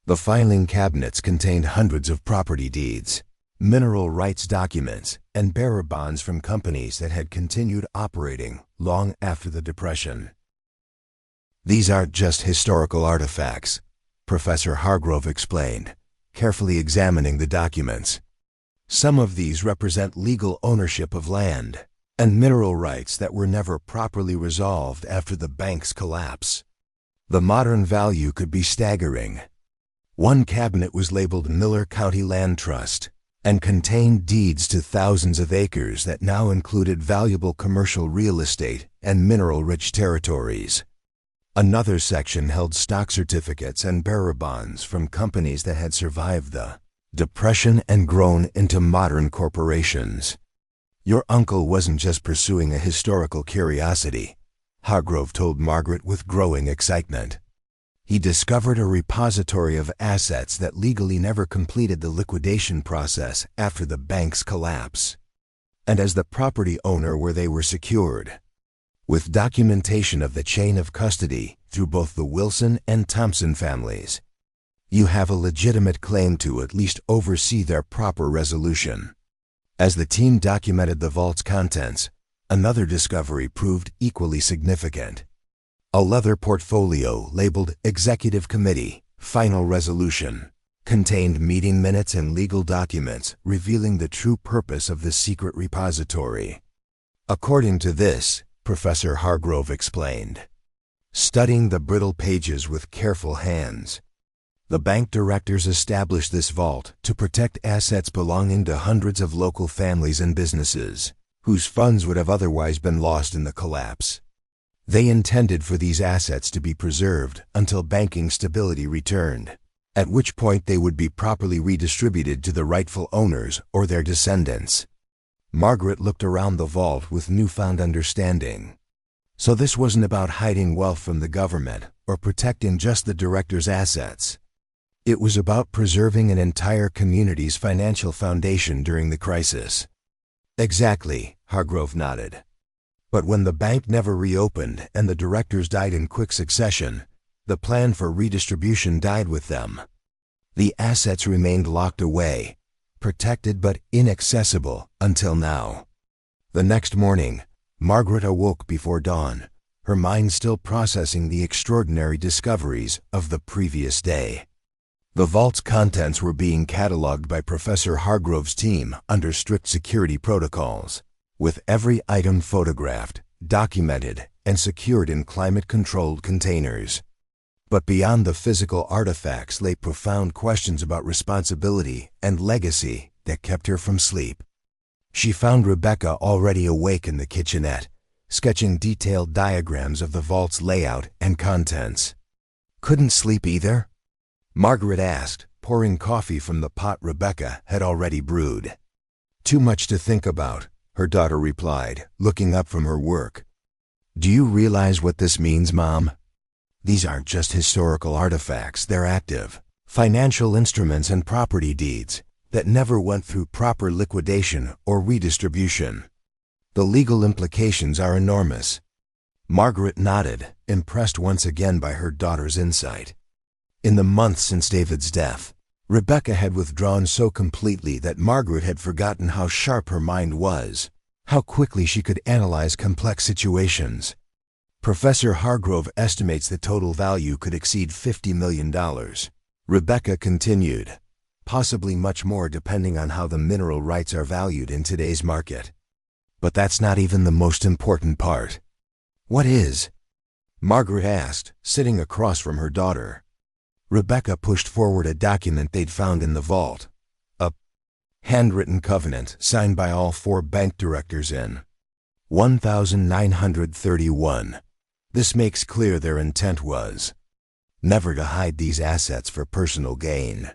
The filing cabinets contained hundreds of property deeds, mineral rights documents, and bearer bonds from companies that had continued operating long after the Depression. These aren't just historical artifacts, Professor Hargrove explained, carefully examining the documents. Some of these represent legal ownership of land and mineral rights that were never properly resolved after the bank's collapse. The modern value could be staggering. One cabinet was labeled Miller County Land Trust and contained deeds to thousands of acres that now included valuable commercial real estate and mineral-rich territories. Another section held stock certificates and bearer bonds from companies that had survived the Depression and grown into modern corporations. Your uncle wasn't just pursuing a historical curiosity, Hargrove told Margaret with growing excitement. He discovered a repository of assets that legally never completed the liquidation process after the bank's collapse. and as the property owner where they were secured. With documentation of the chain of custody through both the Wilson and Thompson families, you have a legitimate claim to at least oversee their proper resolution. As the team documented the vault's contents, another discovery proved equally significant. A leather portfolio labeled Executive Committee, Final Resolution, contained meeting minutes and legal documents revealing the true purpose of the secret repository. According to this, Professor Hargrove explained, studying the brittle pages with careful hands, the bank directors established this vault to protect assets belonging to hundreds of local families and businesses, whose funds would have otherwise been lost in the collapse. They intended for these assets to be preserved until banking stability returned, at which point they would be properly redistributed to the rightful owners or their descendants. Margaret looked around the vault with newfound understanding. So this wasn't about hiding wealth from the government or protecting just the directors' assets. It was about preserving an entire community's financial foundation during the crisis. Exactly, Hargrove nodded. But when the bank never reopened and the directors died in quick succession, the plan for redistribution died with them. The assets remained locked away, protected but inaccessible until now. The next morning, Margaret awoke before dawn, her mind still processing the extraordinary discoveries of the previous day. The vault's contents were being cataloged by Professor Hargrove's team under strict security protocols, with every item photographed, documented, and secured in climate-controlled containers. But beyond the physical artifacts lay profound questions about responsibility and legacy that kept her from sleep. She found Rebecca already awake in the kitchenette, sketching detailed diagrams of the vault's layout and contents. Couldn't sleep either? Margaret asked, pouring coffee from the pot Rebecca had already brewed. Too much to think about, her daughter replied, looking up from her work. Do you realize what this means, Mom? These aren't just historical artifacts, they're active, financial instruments and property deeds that never went through proper liquidation or redistribution. The legal implications are enormous. Margaret nodded, impressed once again by her daughter's insight. In the months since David's death, Rebecca had withdrawn so completely that Margaret had forgotten how sharp her mind was, how quickly she could analyze complex situations. Professor Hargrove estimates the total value could exceed $50 million. Rebecca continued, possibly much more depending on how the mineral rights are valued in today's market. But that's not even the most important part. What is? Margaret asked, sitting across from her daughter. Rebecca pushed forward a document they'd found in the vault. A handwritten covenant signed by all 4 bank directors in 1931. This makes clear their intent was never to hide these assets for personal gain.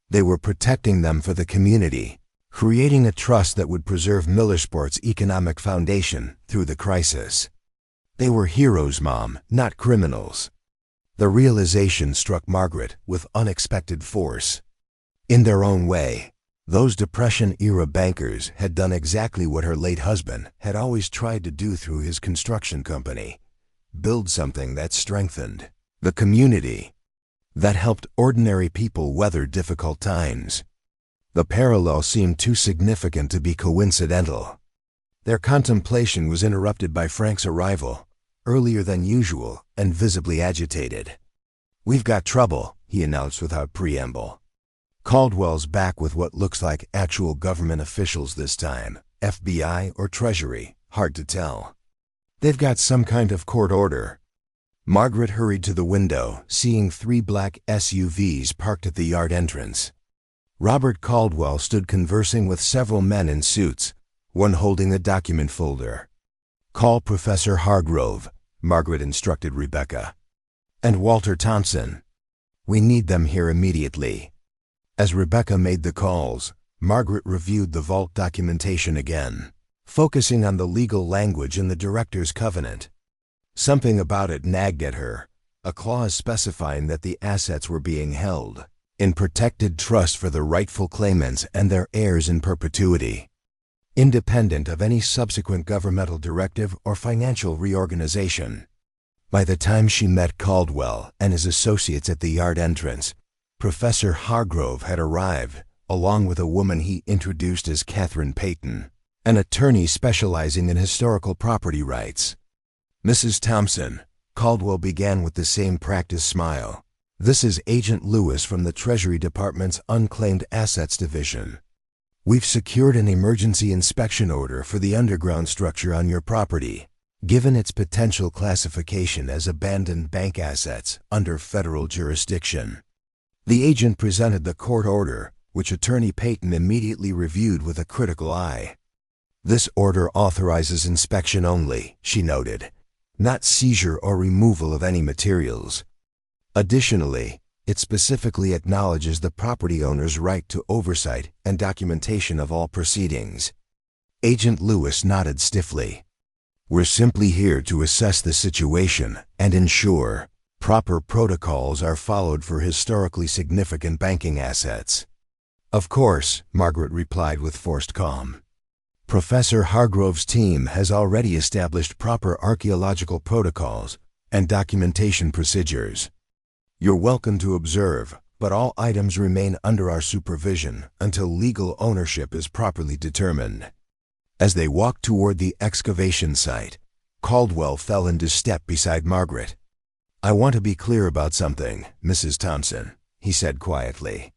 They were protecting them for the community, creating a trust that would preserve Millersport's economic foundation through the crisis. They were heroes, Mom, not criminals. The realization struck Margaret with unexpected force. In their own way, those Depression-era bankers had done exactly what her late husband had always tried to do through his construction company: build something that strengthened the community, that helped ordinary people weather difficult times. The parallel seemed too significant to be coincidental. Their contemplation was interrupted by Frank's arrival, earlier than usual and visibly agitated. "We've got trouble," he announced without preamble. Caldwell's back with what looks like actual government officials this time, FBI or Treasury, hard to tell. "They've got some kind of court order." Margaret hurried to the window, seeing 3 black SUVs parked at the yard entrance. Robert Caldwell stood conversing with several men in suits, one holding a document folder. "Call Professor Hargrove," Margaret instructed Rebecca. "And Walter Thompson. We need them here immediately." As Rebecca made the calls, Margaret reviewed the vault documentation again, focusing on the legal language in the director's covenant. Something about it nagged at her, a clause specifying that the assets were being held in protected trust for the rightful claimants and their heirs in perpetuity. independent of any subsequent governmental directive or financial reorganization. By the time she met Caldwell and his associates at the yard entrance, Professor Hargrove had arrived, along with a woman he introduced as Catherine Payton, an attorney specializing in historical property rights. "Mrs. Thompson," Caldwell began with the same practiced smile, "this is Agent Lewis from the Treasury Department's Unclaimed Assets Division. We've secured an emergency inspection order for the underground structure on your property, given its potential classification as abandoned bank assets under federal jurisdiction." The agent presented the court order, which Attorney Payton immediately reviewed with a critical eye. "This order authorizes inspection only," she noted, "not seizure or removal of any materials. Additionally, it specifically acknowledges the property owner's right to oversight and documentation of all proceedings." Agent Lewis nodded stiffly. "We're simply here to assess the situation and ensure proper protocols are followed for historically significant banking assets." "Of course," Margaret replied with forced calm. "Professor Hargrove's team has already established proper archaeological protocols and documentation procedures. You're welcome to observe, but all items remain under our supervision until legal ownership is properly determined." As they walked toward the excavation site, Caldwell fell into step beside Margaret. "I want to be clear about something, Mrs. Thompson," he said quietly.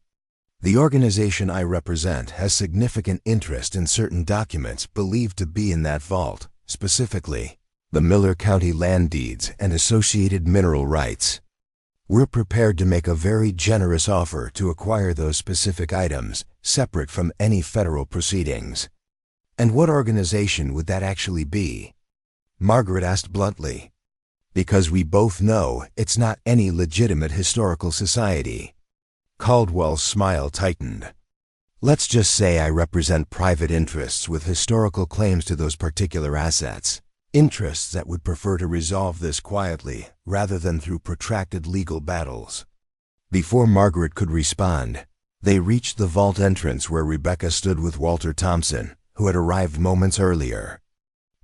"The organization I represent has significant interest in certain documents believed to be in that vault, specifically the Miller County land deeds and associated mineral rights. We're prepared to make a very generous offer to acquire those specific items, separate from any federal proceedings." "And what organization would that actually be?" Margaret asked bluntly. "Because we both know it's not any legitimate historical society." Caldwell's smile tightened. "Let's just say I represent private interests with historical claims to those particular assets. Interests that would prefer to resolve this quietly rather than through protracted legal battles." Before Margaret could respond, they reached the vault entrance where Rebecca stood with Walter Thompson, who had arrived moments earlier.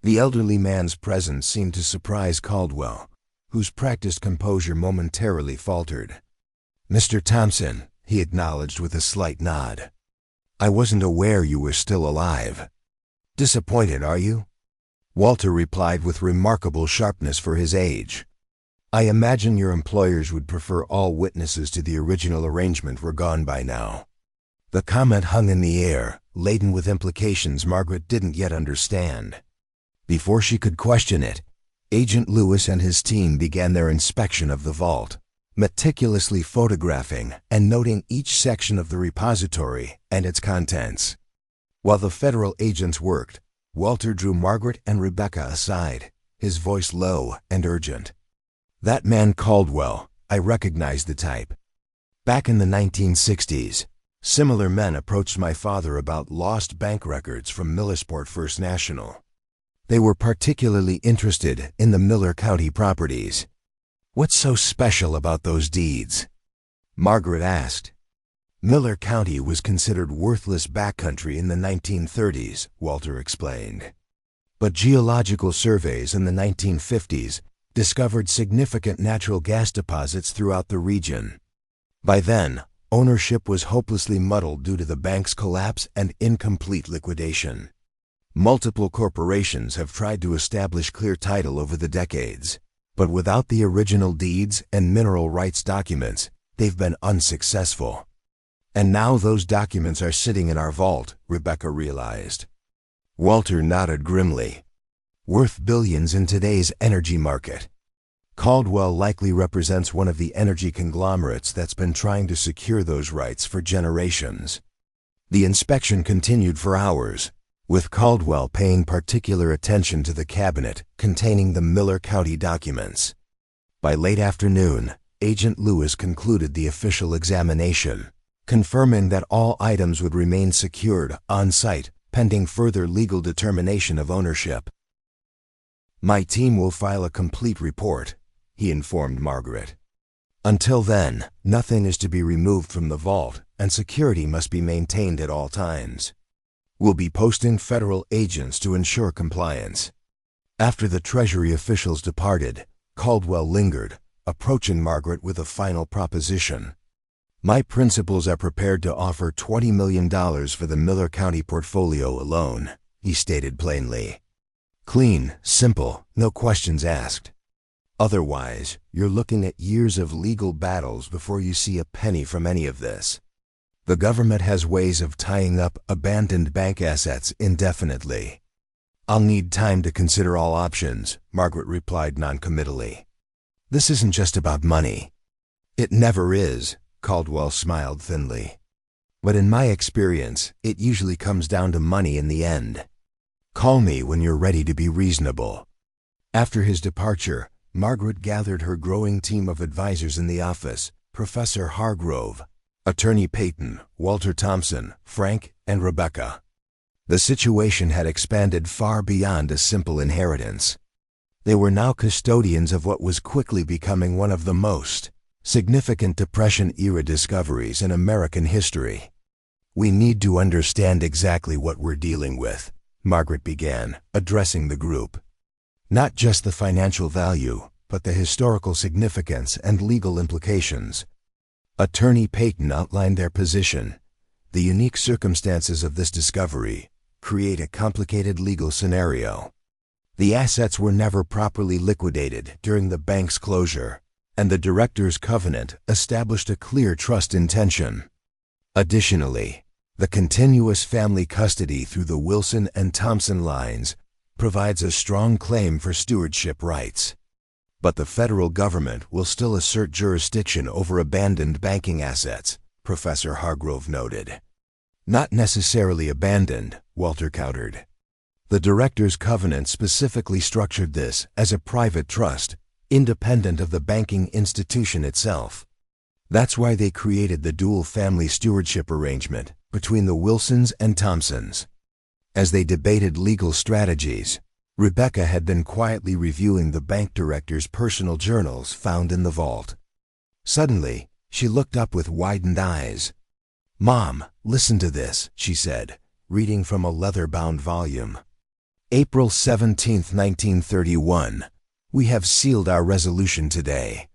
The elderly man's presence seemed to surprise Caldwell, whose practiced composure momentarily faltered. "Mr. Thompson," he acknowledged with a slight nod. "I wasn't aware you were still alive. Disappointed, are you?" Walter replied with remarkable sharpness for his age. "I imagine your employers would prefer all witnesses to the original arrangement were gone by now." The comment hung in the air, laden with implications Margaret didn't yet understand. Before she could question it, Agent Lewis and his team began their inspection of the vault, meticulously photographing and noting each section of the repository and its contents. While the federal agents worked, Walter drew Margaret and Rebecca aside, his voice low and urgent. "That man Caldwell, I recognized the type. Back in the 1960s, similar men approached my father about lost bank records from Millersport First National. They were particularly interested in the Miller County properties." "What's so special about those deeds?" Margaret asked. "Miller County was considered worthless backcountry in the 1930s, Walter explained. But geological surveys in the 1950s discovered significant natural gas deposits throughout the region. By then, ownership was hopelessly muddled due to the bank's collapse and incomplete liquidation. Multiple corporations have tried to establish clear title over the decades, but without the original deeds and mineral rights documents, they've been unsuccessful. And now those documents are sitting in our vault," Rebecca realized. Walter nodded grimly. "Worth billions in today's energy market. Caldwell likely represents one of the energy conglomerates that's been trying to secure those rights for generations." The inspection continued for hours, with Caldwell paying particular attention to the cabinet containing the Miller County documents. By late afternoon, Agent Lewis concluded the official examination, confirming that all items would remain secured on-site pending further legal determination of ownership. "My team will file a complete report," he informed Margaret. "Until then, nothing is to be removed from the vault, and security must be maintained at all times." We'll be posting federal agents to ensure compliance." After the Treasury officials departed, Caldwell lingered, approaching Margaret with a final proposition. "My principals are prepared to offer $20 million for the Miller County portfolio alone," he stated plainly. "Clean, simple, no questions asked. Otherwise, you're looking at years of legal battles before you see a penny from any of this. The government has ways of tying up abandoned bank assets indefinitely." "I'll need time to consider all options," Margaret replied noncommittally. "This isn't just about money." "It never is," Caldwell smiled thinly. "But in my experience, it usually comes down to money in the end. Call me when you're ready to be reasonable." After his departure, Margaret gathered her growing team of advisors in the office: Professor Hargrove, Attorney Peyton, Walter Thompson, Frank, and Rebecca. The situation had expanded far beyond a simple inheritance. They were now custodians of what was quickly becoming one of the most significant Depression-era discoveries in American history. "We need to understand exactly what we're dealing with," Margaret began, addressing the group. "Not just the financial value, but the historical significance and legal implications." Attorney Peyton outlined their position. "The unique circumstances of this discovery create a complicated legal scenario. The assets were never properly liquidated during the bank's closure, and the director's covenant established a clear trust intention. Additionally, the continuous family custody through the Wilson and Thompson lines provides a strong claim for stewardship rights. But the federal government will still assert jurisdiction over abandoned banking assets," Professor Hargrove noted. "Not necessarily abandoned," Walter countered. "The director's covenant specifically structured this as a private trust, independent of the banking institution itself. That's why they created the dual family stewardship arrangement between the Wilsons and Thompsons." As they debated legal strategies, Rebecca had been quietly reviewing the bank director's personal journals found in the vault. Suddenly, she looked up with widened eyes. "Mom, listen to this," she said, reading from a leather-bound volume. "April 17, 1931. We have sealed our resolution today.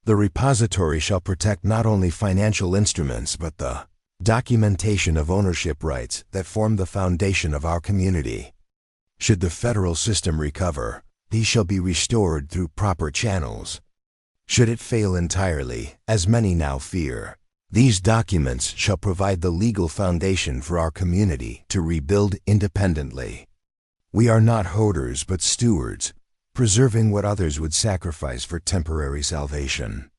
The repository shall protect not only financial instruments but the documentation of ownership rights that form the foundation of our community. Should the federal system recover, these shall be restored through proper channels. Should it fail entirely, as many now fear, these documents shall provide the legal foundation for our community to rebuild independently. We are not hoarders but stewards, preserving what others would sacrifice for temporary salvation."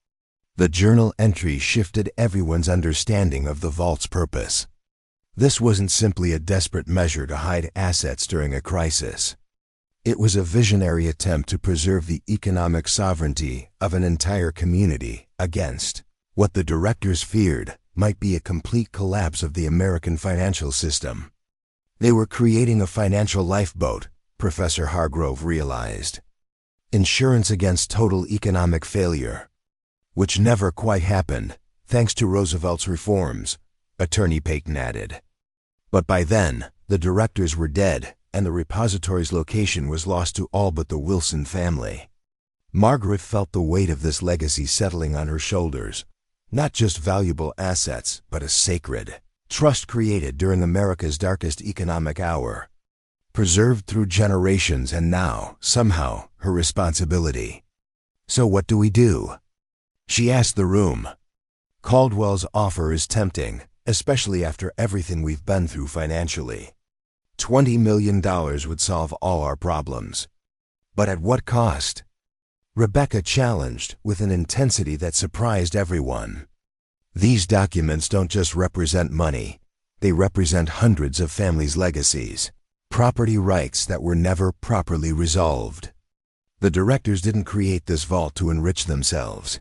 The journal entry shifted everyone's understanding of the vault's purpose. This wasn't simply a desperate measure to hide assets during a crisis. It was a visionary attempt to preserve the economic sovereignty of an entire community against what the directors feared might be a complete collapse of the American financial system. They were creating a financial lifeboat, Professor Hargrove realized. Insurance against total economic failure, which never quite happened, thanks to Roosevelt's reforms, Attorney Peyton added. But by then, the directors were dead, and the repository's location was lost to all but the Wilson family. Margaret felt the weight of this legacy settling on her shoulders. Not just valuable assets, but a sacred trust created during America's darkest economic hour. Preserved through generations, and now, somehow, her responsibility. "So what do we do?" she asked the room. "Caldwell's offer is tempting, especially after everything we've been through financially. $20 million would solve all our problems. But at what cost?" Rebecca challenged with an intensity that surprised everyone. "These documents don't just represent money. They represent hundreds of families' legacies, property rights that were never properly resolved. The directors didn't create this vault to enrich themselves.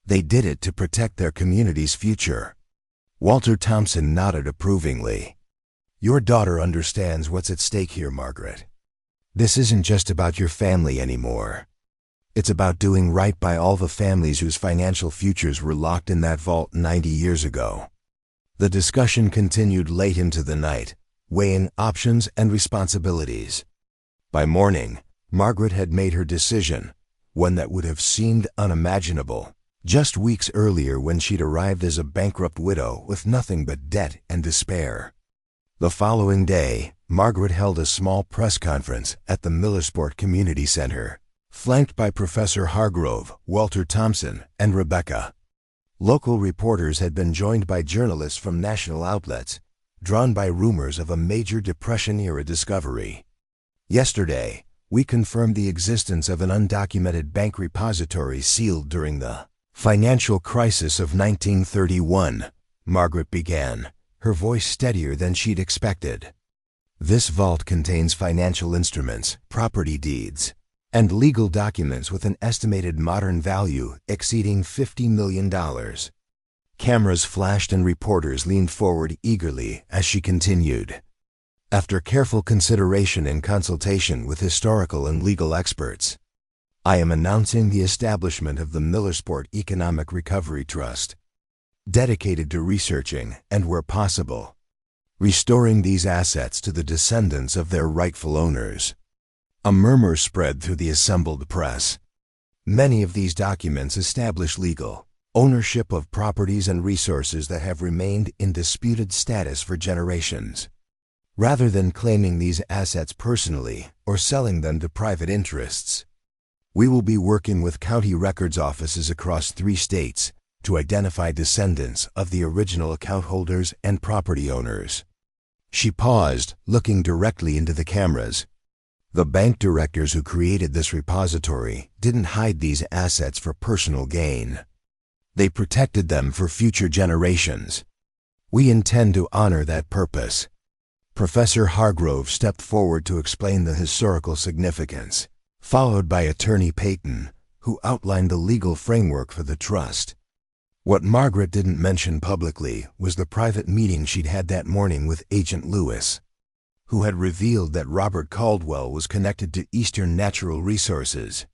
They did it to protect their community's future." Walter Thompson nodded approvingly. "Your daughter understands what's at stake here, Margaret. This isn't just about your family anymore. It's about doing right by all the families whose financial futures were locked in that vault 90 years ago." The discussion continued late into the night, weighing options and responsibilities. By morning, Margaret had made her decision, one that would have seemed unimaginable just weeks earlier when she'd arrived as a bankrupt widow with nothing but debt and despair. The following day, Margaret held a small press conference at the Millersport Community Center, flanked by Professor Hargrove, Walter Thompson, and Rebecca. Local reporters had been joined by journalists from national outlets, drawn by rumors of a major Depression-era discovery. Yesterday, we confirmed the existence of an undocumented bank repository sealed during the financial crisis of 1931, Margaret began, her voice steadier than she'd expected. This vault contains financial instruments, property deeds, and legal documents with an estimated modern value exceeding $50 million. Cameras flashed and reporters leaned forward eagerly as she continued. After careful consideration and consultation with historical and legal experts, I am announcing the establishment of the Millersport Economic Recovery Trust, dedicated to researching and, where possible, restoring these assets to the descendants of their rightful owners. A murmur spread through the assembled press. Many of these documents establish legal ownership of properties and resources that have remained in disputed status for generations. Rather than claiming these assets personally or selling them to private interests, we will be working with county records offices across 3 states to identify descendants of the original account holders and property owners. She paused, looking directly into the cameras. The bank directors who created this repository didn't hide these assets for personal gain. They protected them for future generations. We intend to honor that purpose. Professor Hargrove stepped forward to explain the historical significance, followed by Attorney Payton, who outlined the legal framework for the trust. What Margaret didn't mention publicly was the private meeting she'd had that morning with Agent Lewis, who had revealed that Robert Caldwell was connected to Eastern Natural Resources,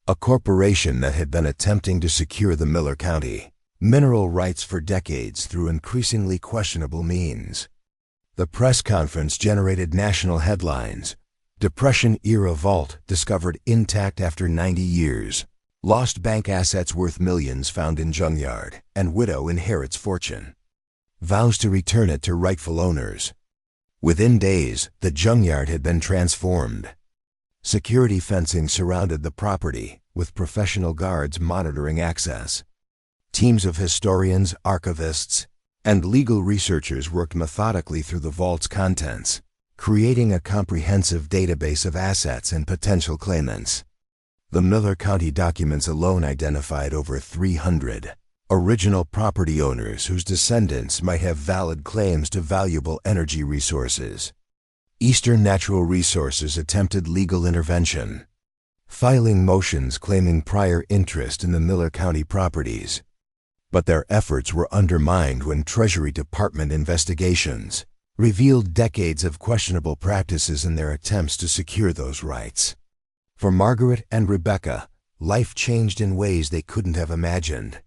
a corporation that had been attempting to secure the Miller County mineral rights for decades through increasingly questionable means. The press conference generated national headlines. Depression-era vault discovered intact after 90 years. Lost bank assets worth millions found in Junkyard, and widow inherits fortune. Vows to return it to rightful owners. Within days, the Junkyard had been transformed. Security fencing surrounded the property, with professional guards monitoring access. Teams of historians, archivists, and legal researchers worked methodically through the vault's contents, creating a comprehensive database of assets and potential claimants. The Miller County documents alone identified over 300 original property owners whose descendants might have valid claims to valuable energy resources. Eastern Natural Resources attempted legal intervention, filing motions claiming prior interest in the Miller County properties. But their efforts were undermined when Treasury Department investigations revealed decades of questionable practices in their attempts to secure those rights. For Margaret and Rebecca, life changed in ways they couldn't have imagined.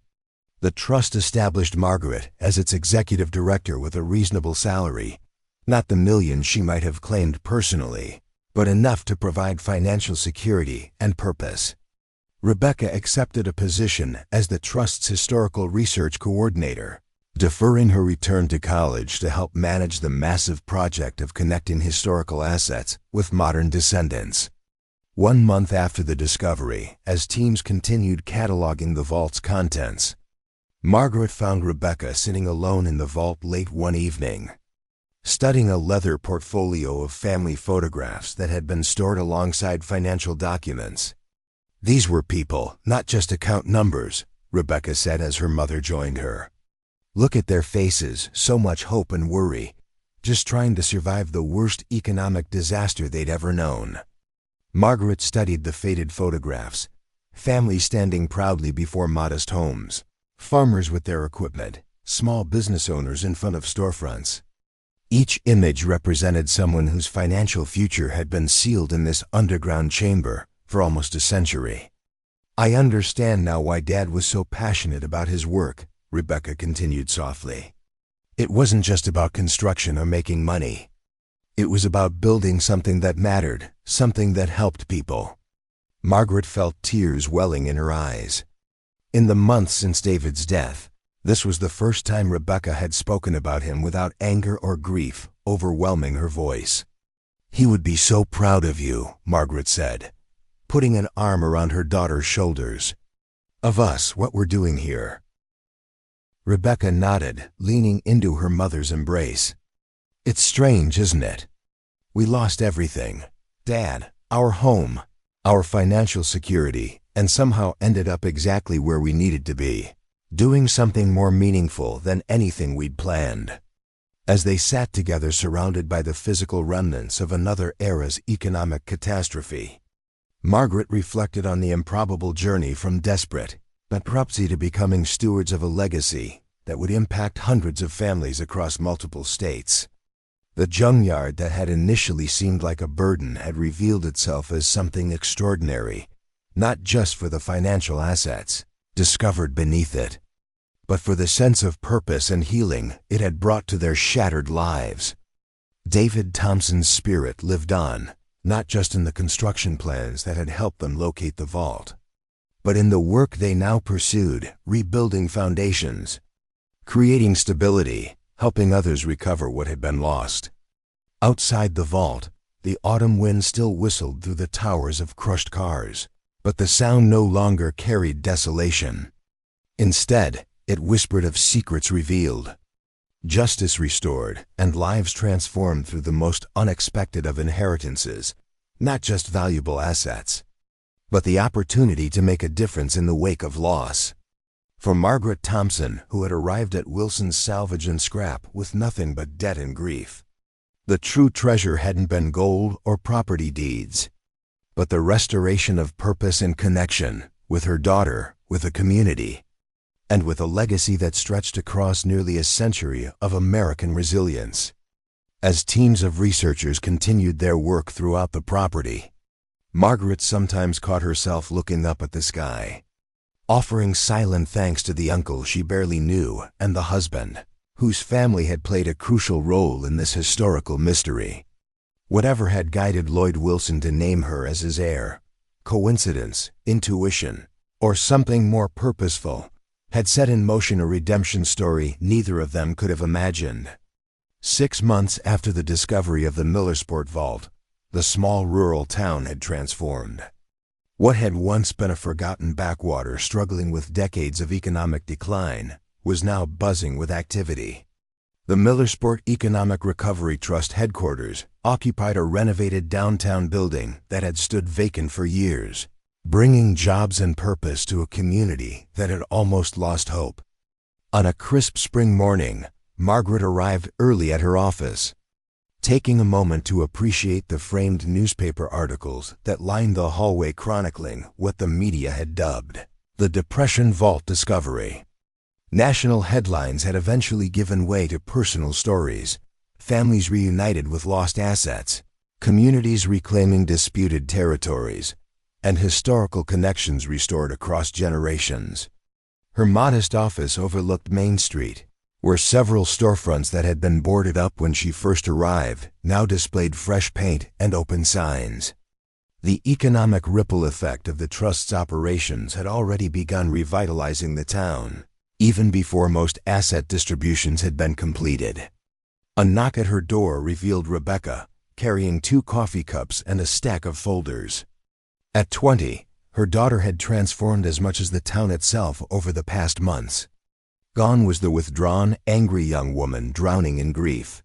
The trust established Margaret as its executive director with a reasonable salary, not the millions she might have claimed personally, but enough to provide financial security and purpose. Rebecca accepted a position as the trust's historical research coordinator, deferring her return to college to help manage the massive project of connecting historical assets with modern descendants. 1 month after the discovery, as teams continued cataloging the vault's contents, Margaret found Rebecca sitting alone in the vault late one evening, studying a leather portfolio of family photographs that had been stored alongside financial documents. These were people, not just account numbers, Rebecca said as her mother joined her. Look at their faces, so much hope and worry, just trying to survive the worst economic disaster they'd ever known. Margaret studied the faded photographs, families standing proudly before modest homes, farmers with their equipment, small business owners in front of storefronts. Each image represented someone whose financial future had been sealed in this underground chamber for almost a century. I understand now why Dad was so passionate about his work, Rebecca continued softly. It wasn't just about construction or making money. It was about building something that mattered, something that helped people. Margaret felt tears welling in her eyes. In the months since David's death, this was the first time Rebecca had spoken about him without anger or grief overwhelming her voice. "He would be so proud of you," Margaret said, putting an arm around her daughter's shoulders. "Of us, what we're doing here." Rebecca nodded, leaning into her mother's embrace. "It's strange, isn't it? We lost everything. Dad, our home, our financial security, and somehow ended up exactly where we needed to be, doing something more meaningful than anything we'd planned." As they sat together surrounded by the physical remnants of another era's economic catastrophe, Margaret reflected on the improbable journey from desperate bankruptcy to becoming stewards of a legacy that would impact hundreds of families across multiple states. The junkyard that had initially seemed like a burden had revealed itself as something extraordinary, not just for the financial assets discovered beneath it, but for the sense of purpose and healing it had brought to their shattered lives. David Thompson's spirit lived on, not just in the construction plans that had helped them locate the vault, but in the work they now pursued, rebuilding foundations, creating stability, helping others recover what had been lost. Outside the vault, the autumn wind still whistled through the towers of crushed cars, but the sound no longer carried desolation. Instead, it whispered of secrets revealed, justice restored, and lives transformed through the most unexpected of inheritances, not just valuable assets, but the opportunity to make a difference in the wake of loss. For Margaret Thompson, who had arrived at Wilson's Salvage and Scrap with nothing but debt and grief, the true treasure hadn't been gold or property deeds, but the restoration of purpose and connection with her daughter, with a community, and with a legacy that stretched across nearly a century of American resilience. As teams of researchers continued their work throughout the property, Margaret sometimes caught herself looking up at the sky, offering silent thanks to the uncle she barely knew and the husband, whose family had played a crucial role in this historical mystery. Whatever had guided Lloyd Wilson to name her as his heir, coincidence, intuition, or something more purposeful, had set in motion a redemption story neither of them could have imagined. 6 months after the discovery of the Millersport Vault, the small rural town had transformed. What had once been a forgotten backwater struggling with decades of economic decline was now buzzing with activity. The Millersport Economic Recovery Trust headquarters occupied a renovated downtown building that had stood vacant for years, bringing jobs and purpose to a community that had almost lost hope. On a crisp spring morning, Margaret arrived early at her office, taking a moment to appreciate the framed newspaper articles that lined the hallway chronicling what the media had dubbed the Depression Vault discovery. National headlines had eventually given way to personal stories, families reunited with lost assets, communities reclaiming disputed territories, and historical connections restored across generations. Her modest office overlooked Main Street, where several storefronts that had been boarded up when she first arrived now displayed fresh paint and open signs. The economic ripple effect of the trust's operations had already begun revitalizing the town, even before most asset distributions had been completed. A knock at her door revealed Rebecca, carrying 2 coffee cups and a stack of folders. At 20, her daughter had transformed as much as the town itself over the past months. Gone was the withdrawn, angry young woman drowning in grief.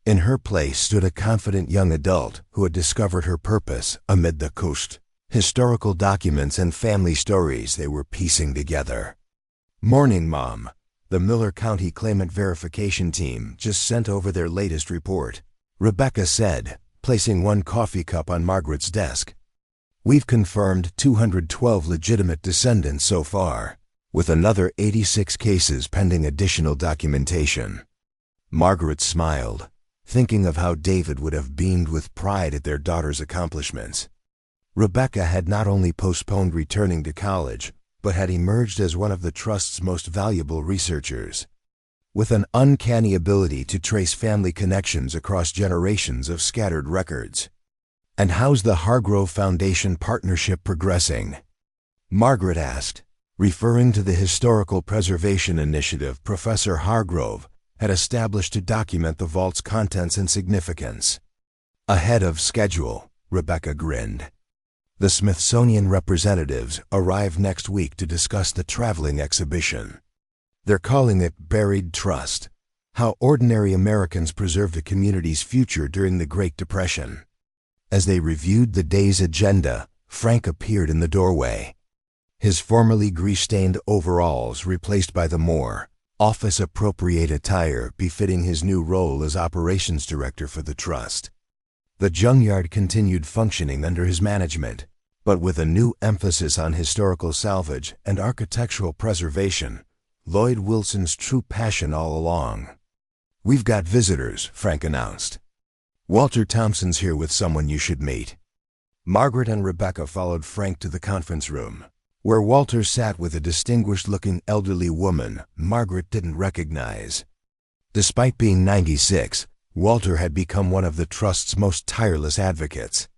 In her place stood a confident young adult who had discovered her purpose amid the cursed historical documents and family stories they were piecing together. "Morning, Mom." The Miller County Claimant Verification Team just sent over their latest report, Rebecca said, placing 1 coffee cup on Margaret's desk. "We've confirmed 212 legitimate descendants so far, with another 86 cases pending additional documentation." Margaret smiled, thinking of how David would have beamed with pride at their daughter's accomplishments. Rebecca had not only postponed returning to college, but had emerged as one of the trust's most valuable researchers. with an uncanny ability to trace family connections across generations of scattered records. "And how's the Hargrove Foundation partnership progressing?" Margaret asked, referring to the historical preservation initiative Professor Hargrove had established to document the vault's contents and significance. "Ahead of schedule," Rebecca grinned. "The Smithsonian representatives arrive next week to discuss the traveling exhibition. They're calling it Buried Trust: How Ordinary Americans Preserved a Community's Future During the Great Depression." As they reviewed the day's agenda, Frank appeared in the doorway. His formerly grease-stained overalls replaced by the more office-appropriate attire befitting his new role as operations director for the trust. The Junkyard continued functioning under his management, but with a new emphasis on historical salvage and architectural preservation, Lloyd Wilson's true passion all along. "We've got visitors," Frank announced. "Walter Thompson's here with someone you should meet." Margaret and Rebecca followed Frank to the conference room, where Walter sat with a distinguished-looking elderly woman Margaret didn't recognize. Despite being 96, Walter had become one of the Trust's most tireless advocates.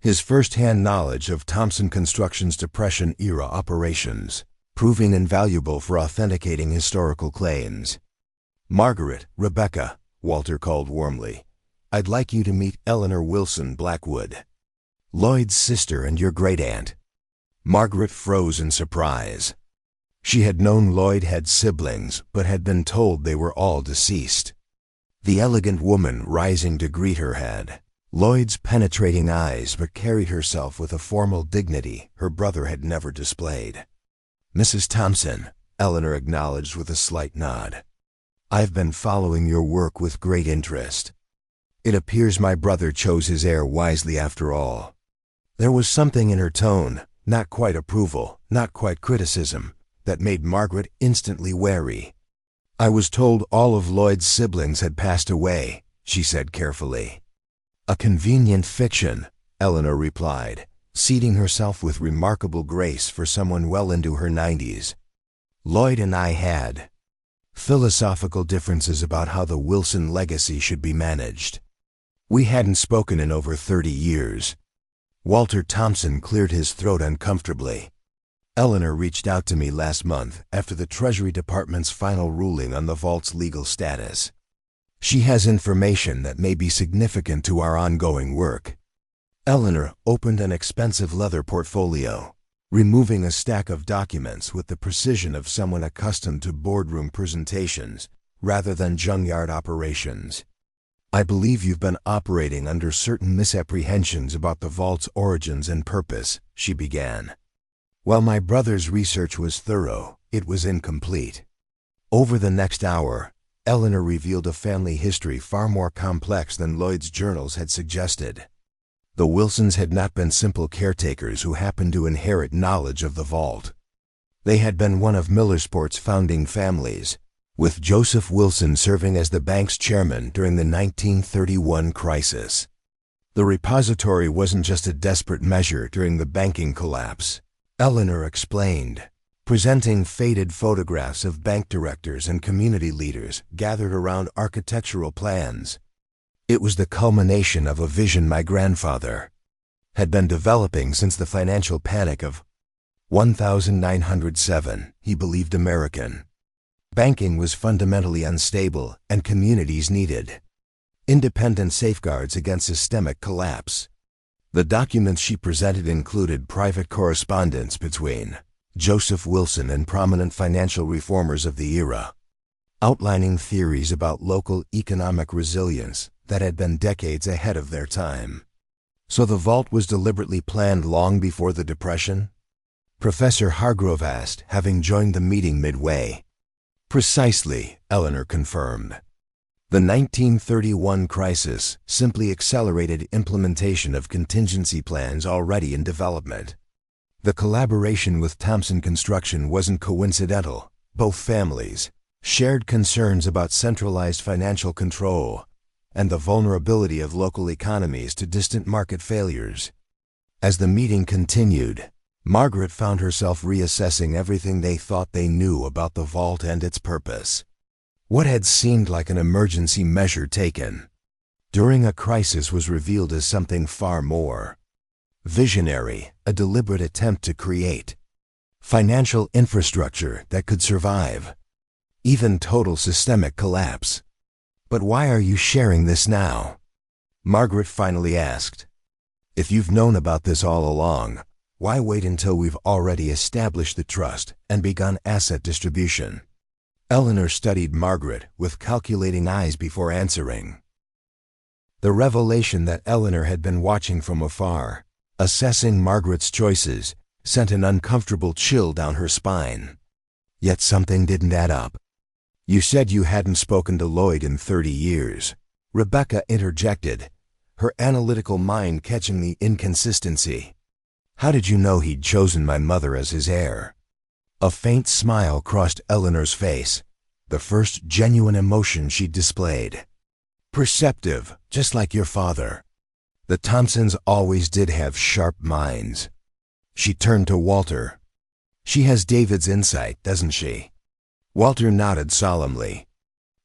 His first-hand knowledge of Thompson Construction's Depression-era operations proving invaluable for authenticating historical claims. "Margaret, Rebecca," Walter called warmly, "I'd like you to meet Eleanor Wilson Blackwood, Lloyd's sister and your great-aunt." Margaret froze in surprise. She had known Lloyd had siblings, but had been told they were all deceased. The elegant woman rising to greet her had Lloyd's penetrating eyes, but carried herself with a formal dignity her brother had never displayed. "Mrs. Thompson," Eleanor acknowledged with a slight nod, "I've been following your work with great interest. It appears my brother chose his heir wisely after all." There was something in her tone, not quite approval, not quite criticism, that made Margaret instantly wary. "I was told all of Lloyd's siblings had passed away," she said carefully. "A convenient fiction," Eleanor replied, seating herself with remarkable grace for someone well into her 90s. "Lloyd and I had philosophical differences about how the Wilson legacy should be managed. We hadn't spoken in over 30 years. Walter Thompson cleared his throat uncomfortably. "Eleanor reached out to me last month after the Treasury Department's final ruling on the vault's legal status. She has information that may be significant to our ongoing work." Eleanor opened an expensive leather portfolio, removing a stack of documents with the precision of someone accustomed to boardroom presentations rather than junkyard operations. "I believe you've been operating under certain misapprehensions about the vault's origins and purpose," she began. "While my brother's research was thorough, it was incomplete." Over the next hour, Eleanor revealed a family history far more complex than Lloyd's journals had suggested. The Wilsons had not been simple caretakers who happened to inherit knowledge of the vault. They had been one of Millersport's founding families, with Joseph Wilson serving as the bank's chairman during the 1931 crisis. The repository wasn't just a desperate measure during the banking collapse, Eleanor explained, presenting faded photographs of bank directors and community leaders gathered around architectural plans. It was the culmination of a vision my grandfather had been developing since the financial panic of 1907. He believed American banking was fundamentally unstable and communities needed independent safeguards against systemic collapse. The documents she presented included private correspondence between Joseph Wilson and prominent financial reformers of the era, outlining theories about local economic resilience that had been decades ahead of their time. "So the vault was deliberately planned long before the Depression?" Professor Hargrove asked, having joined the meeting midway. "Precisely," Eleanor confirmed. "The 1931 crisis simply accelerated implementation of contingency plans already in development. The collaboration with Thompson Construction wasn't coincidental. Both families shared concerns about centralized financial control and the vulnerability of local economies to distant market failures." As the meeting continued, Margaret found herself reassessing everything they thought they knew about the vault and its purpose. What had seemed like an emergency measure taken during a crisis was revealed as something far more visionary, a deliberate attempt to create financial infrastructure that could survive even total systemic collapse. "But why are you sharing this now?" Margaret finally asked. "If you've known about this all along, why wait until we've already established the trust and begun asset distribution?" Eleanor studied Margaret with calculating eyes before answering. The revelation that Eleanor had been watching from afar, assessing Margaret's choices, sent an uncomfortable chill down her spine. Yet something didn't add up. "You said you hadn't spoken to Lloyd in 30 years. Rebecca interjected, her analytical mind catching the inconsistency. "How did you know he'd chosen my mother as his heir?" A faint smile crossed Eleanor's face, the first genuine emotion she'd displayed. "Perceptive, just like your father. The Thompsons always did have sharp minds." She turned to Walter. "She has David's insight, doesn't she?" Walter nodded solemnly.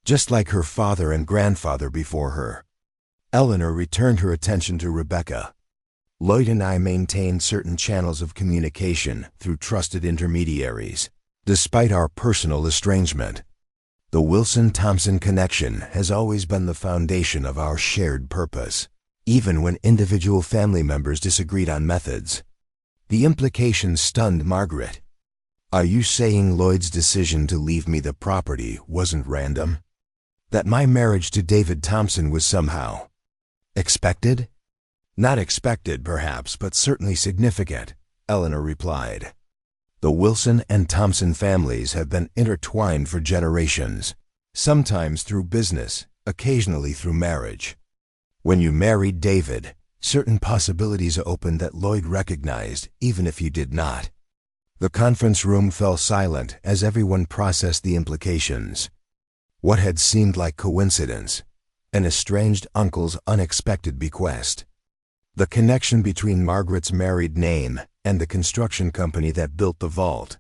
"Just like her father and grandfather before her." Eleanor returned her attention to Rebecca. "Lloyd and I maintain certain channels of communication through trusted intermediaries, despite our personal estrangement. The Wilson-Thompson connection has always been the foundation of our shared purpose, even when individual family members disagreed on methods." The implication stunned Margaret. "Are you saying Lloyd's decision to leave me the property wasn't random? That my marriage to David Thompson was somehow expected?" "Not expected, perhaps, but certainly significant," Eleanor replied. "The Wilson and Thompson families have been intertwined for generations, sometimes through business, occasionally through marriage. When you married David, certain possibilities opened that Lloyd recognized, even if you did not." The conference room fell silent as everyone processed the implications. What had seemed like coincidence, an estranged uncle's unexpected bequest. The connection between Margaret's married name and the construction company that built the vault.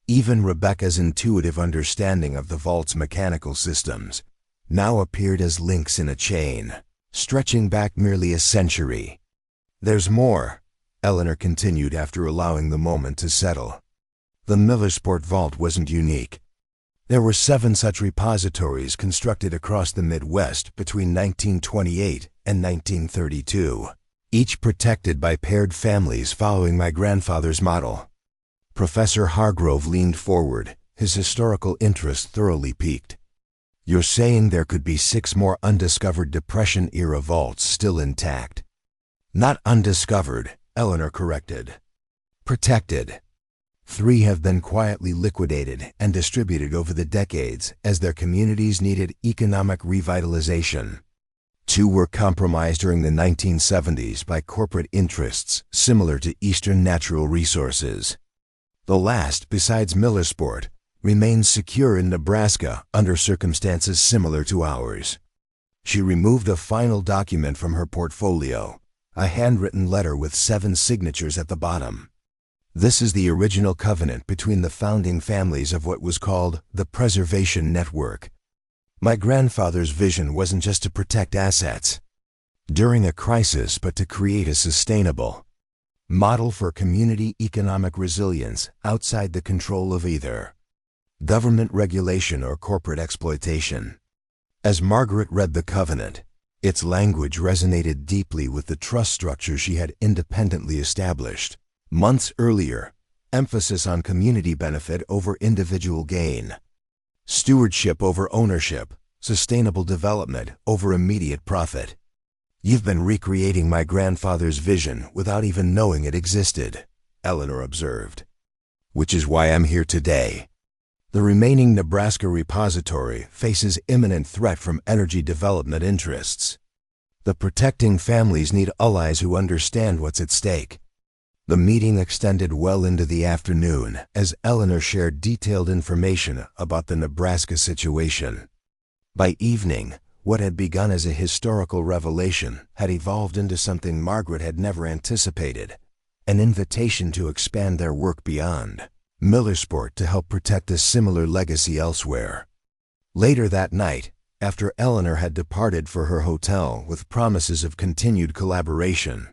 Even Rebecca's intuitive understanding of the vault's mechanical systems now appeared as links in a chain, stretching back nearly a century. "There's more," Eleanor continued after allowing the moment to settle. "The Millersport vault wasn't unique. There were 7 such repositories constructed across the Midwest between 1928 and 1932. Each protected by paired families following my grandfather's model." Professor Hargrove leaned forward, his historical interest thoroughly piqued. "You're saying there could be 6 more undiscovered Depression-era vaults still intact?" "Not undiscovered," Eleanor corrected. "Protected. 3 have been quietly liquidated and distributed over the decades as their communities needed economic revitalization. 2 were compromised during the 1970s by corporate interests similar to Eastern Natural Resources. The last, besides Millersport, remains secure in Nebraska under circumstances similar to ours." She removed a final document from her portfolio, a handwritten letter with 7 signatures at the bottom. "This is the original covenant between the founding families of what was called the Preservation Network. My grandfather's vision wasn't just to protect assets during a crisis, but to create a sustainable model for community economic resilience outside the control of either government regulation or corporate exploitation." As Margaret read the covenant, its language resonated deeply with the trust structure she had independently established months earlier, emphasis on community benefit over individual gain, stewardship over ownership, sustainable development over immediate profit. "You've been recreating my grandfather's vision without even knowing it existed," Eleanor observed. "Which is why I'm here today. The remaining Nebraska repository faces imminent threat from energy development interests. The protecting families need allies who understand what's at stake." The meeting extended well into the afternoon as Eleanor shared detailed information about the Nebraska situation. By evening, what had begun as a historical revelation had evolved into something Margaret had never anticipated, an invitation to expand their work beyond Millersport to help protect a similar legacy elsewhere. Later that night, after Eleanor had departed for her hotel with promises of continued collaboration,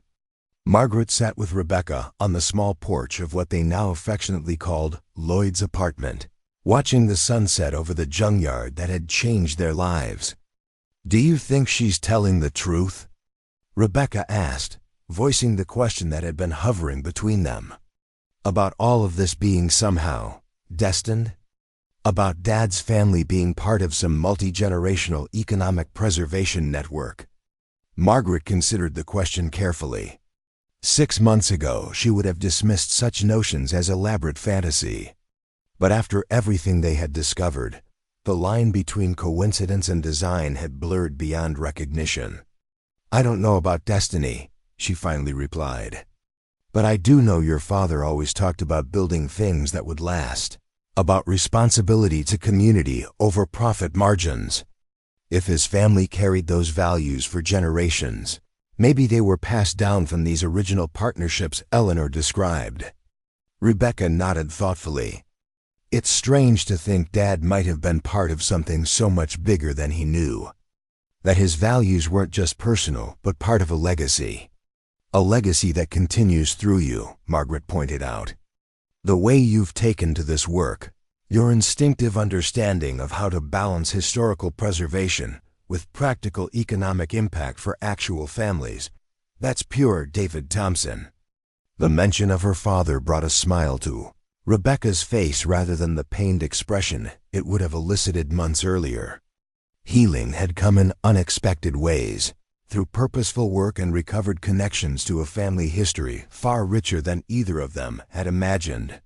Margaret sat with Rebecca on the small porch of what they now affectionately called Lloyd's apartment, watching the sunset over the junkyard that had changed their lives. "Do you think she's telling the truth?" Rebecca asked, voicing the question that had been hovering between them. About all of this being somehow destined? About Dad's family being part of some multi-generational economic preservation network? Margaret considered the question carefully. 6 months ago, she would have dismissed such notions as elaborate fantasy. But after everything they had discovered, the line between coincidence and design had blurred beyond recognition. "I don't know about destiny," she finally replied. "But I do know your father always talked about building things that would last, about responsibility to community over profit margins. If his family carried those values for generations, maybe they were passed down from these original partnerships Eleanor described." Rebecca nodded thoughtfully. "It's strange to think Dad might have been part of something so much bigger than he knew. That his values weren't just personal, but part of a legacy. A legacy that continues through you," Margaret pointed out. "The way you've taken to this work, your instinctive understanding of how to balance historical preservation with practical economic impact for actual families, that's pure David Thompson." The mention of her father brought a smile to Rebecca's face rather than the pained expression it would have elicited months earlier. Healing had come in unexpected ways, through purposeful work and recovered connections to a family history far richer than either of them had imagined.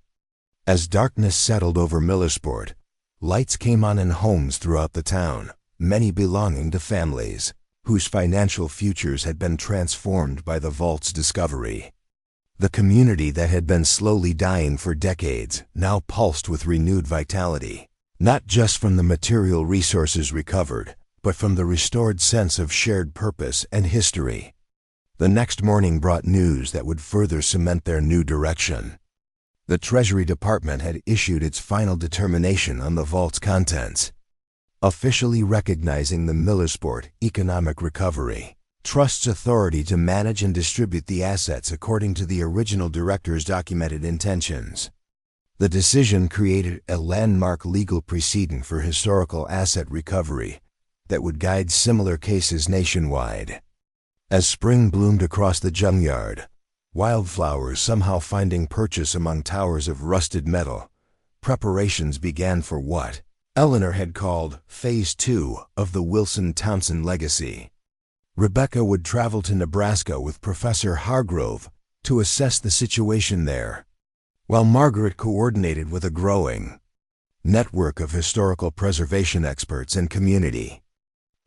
As darkness settled over Millersport, lights came on in homes throughout the town, many belonging to families whose financial futures had been transformed by the vault's discovery. The community that had been slowly dying for decades now pulsed with renewed vitality, not just from the material resources recovered, but from the restored sense of shared purpose and history. The next morning brought news that would further cement their new direction. The Treasury Department had issued its final determination on the vault's contents, officially recognizing the Millersport Economic Recovery Trust's authority to manage and distribute the assets according to the original director's documented intentions. The decision created a landmark legal precedent for historical asset recovery that would guide similar cases nationwide. As spring bloomed across the junkyard, wildflowers somehow finding purchase among towers of rusted metal, preparations began for what Eleanor had called Phase 2 of the Wilson-Thompson legacy. Rebecca would travel to Nebraska with Professor Hargrove to assess the situation there, while Margaret coordinated with a growing network of historical preservation experts and community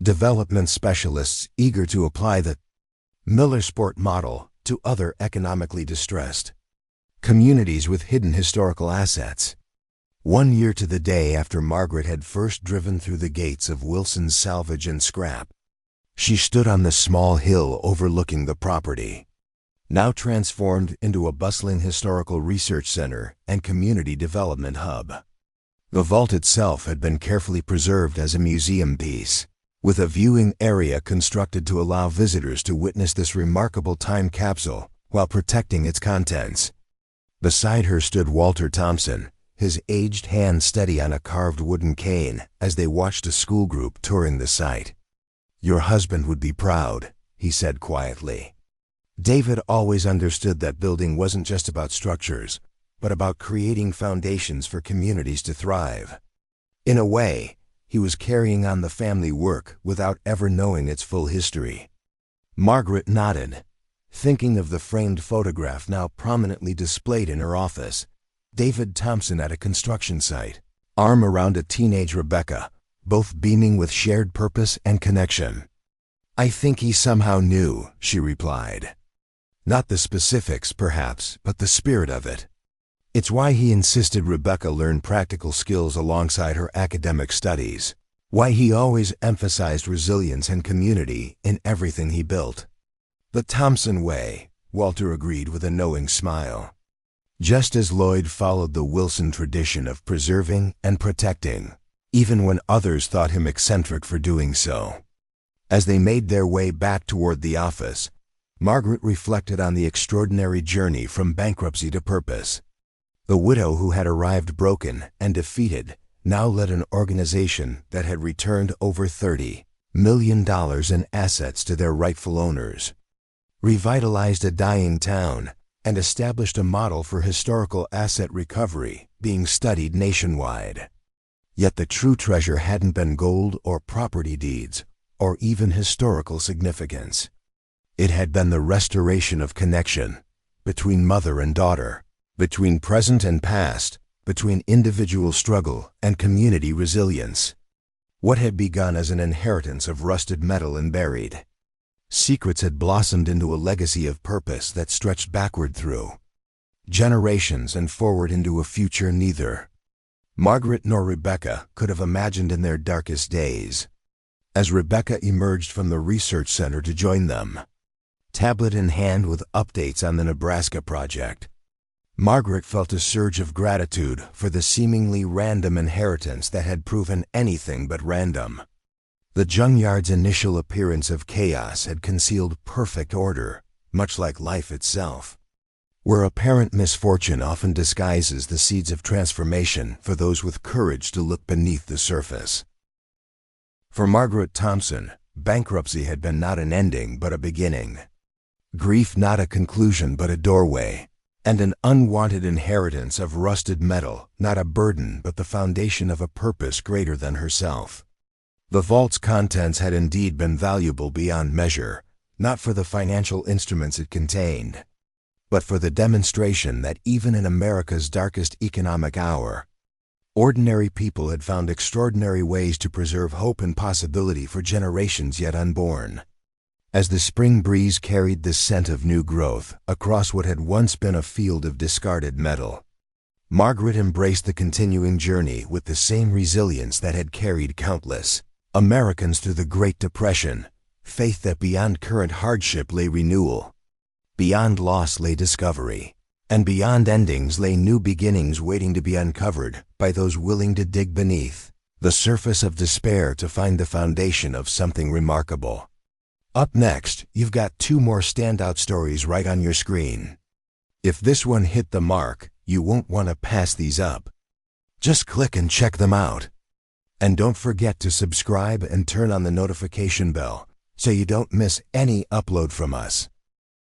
development specialists eager to apply the Millersport model to other economically distressed communities with hidden historical assets. 1 year to the day after Margaret had first driven through the gates of Wilson's Salvage and Scrap, she stood on the small hill overlooking the property, now transformed into a bustling historical research center and community development hub. The vault itself had been carefully preserved as a museum piece, with a viewing area constructed to allow visitors to witness this remarkable time capsule while protecting its contents. Beside her stood Walter Thompson, his aged hand steady on a carved wooden cane as they watched a school group touring the site. "Your husband would be proud," he said quietly. David always understood that building wasn't just about structures, but about creating foundations for communities to thrive. In a way, he was carrying on the family work without ever knowing its full history. Margaret nodded, thinking of the framed photograph now prominently displayed in her office. David Thompson at a construction site, arm around a teenage Rebecca, both beaming with shared purpose and connection. "I think he somehow knew," she replied. "Not the specifics, perhaps, but the spirit of it. It's why he insisted Rebecca learn practical skills alongside her academic studies, why he always emphasized resilience and community in everything he built." "The Thompson way," Walter agreed with a knowing smile. Just as Lloyd followed the Wilson tradition of preserving and protecting, even when others thought him eccentric for doing so. As they made their way back toward the office, Margaret reflected on the extraordinary journey from bankruptcy to purpose. The widow who had arrived broken and defeated now led an organization that had returned over $30 million in assets to their rightful owners, revitalized a dying town, and established a model for historical asset recovery being studied nationwide. Yet the true treasure hadn't been gold or property deeds or even historical significance. It had been the restoration of connection between mother and daughter, between present and past, between individual struggle and community resilience. What had begun as an inheritance of rusted metal and buried secrets had blossomed into a legacy of purpose that stretched backward through generations and forward into a future neither Margaret nor Rebecca could have imagined in their darkest days. As Rebecca emerged from the research center to join them, tablet in hand with updates on the Nebraska project, Margaret felt a surge of gratitude for the seemingly random inheritance that had proven anything but random. The Junkyard's initial appearance of chaos had concealed perfect order, much like life itself, where apparent misfortune often disguises the seeds of transformation for those with courage to look beneath the surface. For Margaret Thompson, bankruptcy had been not an ending but a beginning, grief not a conclusion but a doorway, and an unwanted inheritance of rusted metal not a burden but the foundation of a purpose greater than herself. The vault's contents had indeed been valuable beyond measure, not for the financial instruments it contained, but for the demonstration that even in America's darkest economic hour, ordinary people had found extraordinary ways to preserve hope and possibility for generations yet unborn. As the spring breeze carried the scent of new growth across what had once been a field of discarded metal, Margaret embraced the continuing journey with the same resilience that had carried countless Americans through the Great Depression, faith that beyond current hardship lay renewal, beyond loss lay discovery, and beyond endings lay new beginnings waiting to be uncovered by those willing to dig beneath the surface of despair to find the foundation of something remarkable. Up next, you've got two more standout stories right on your screen. If this one hit the mark, you won't want to pass these up. Just click and check them out. And don't forget to subscribe and turn on the notification bell so you don't miss any upload from us.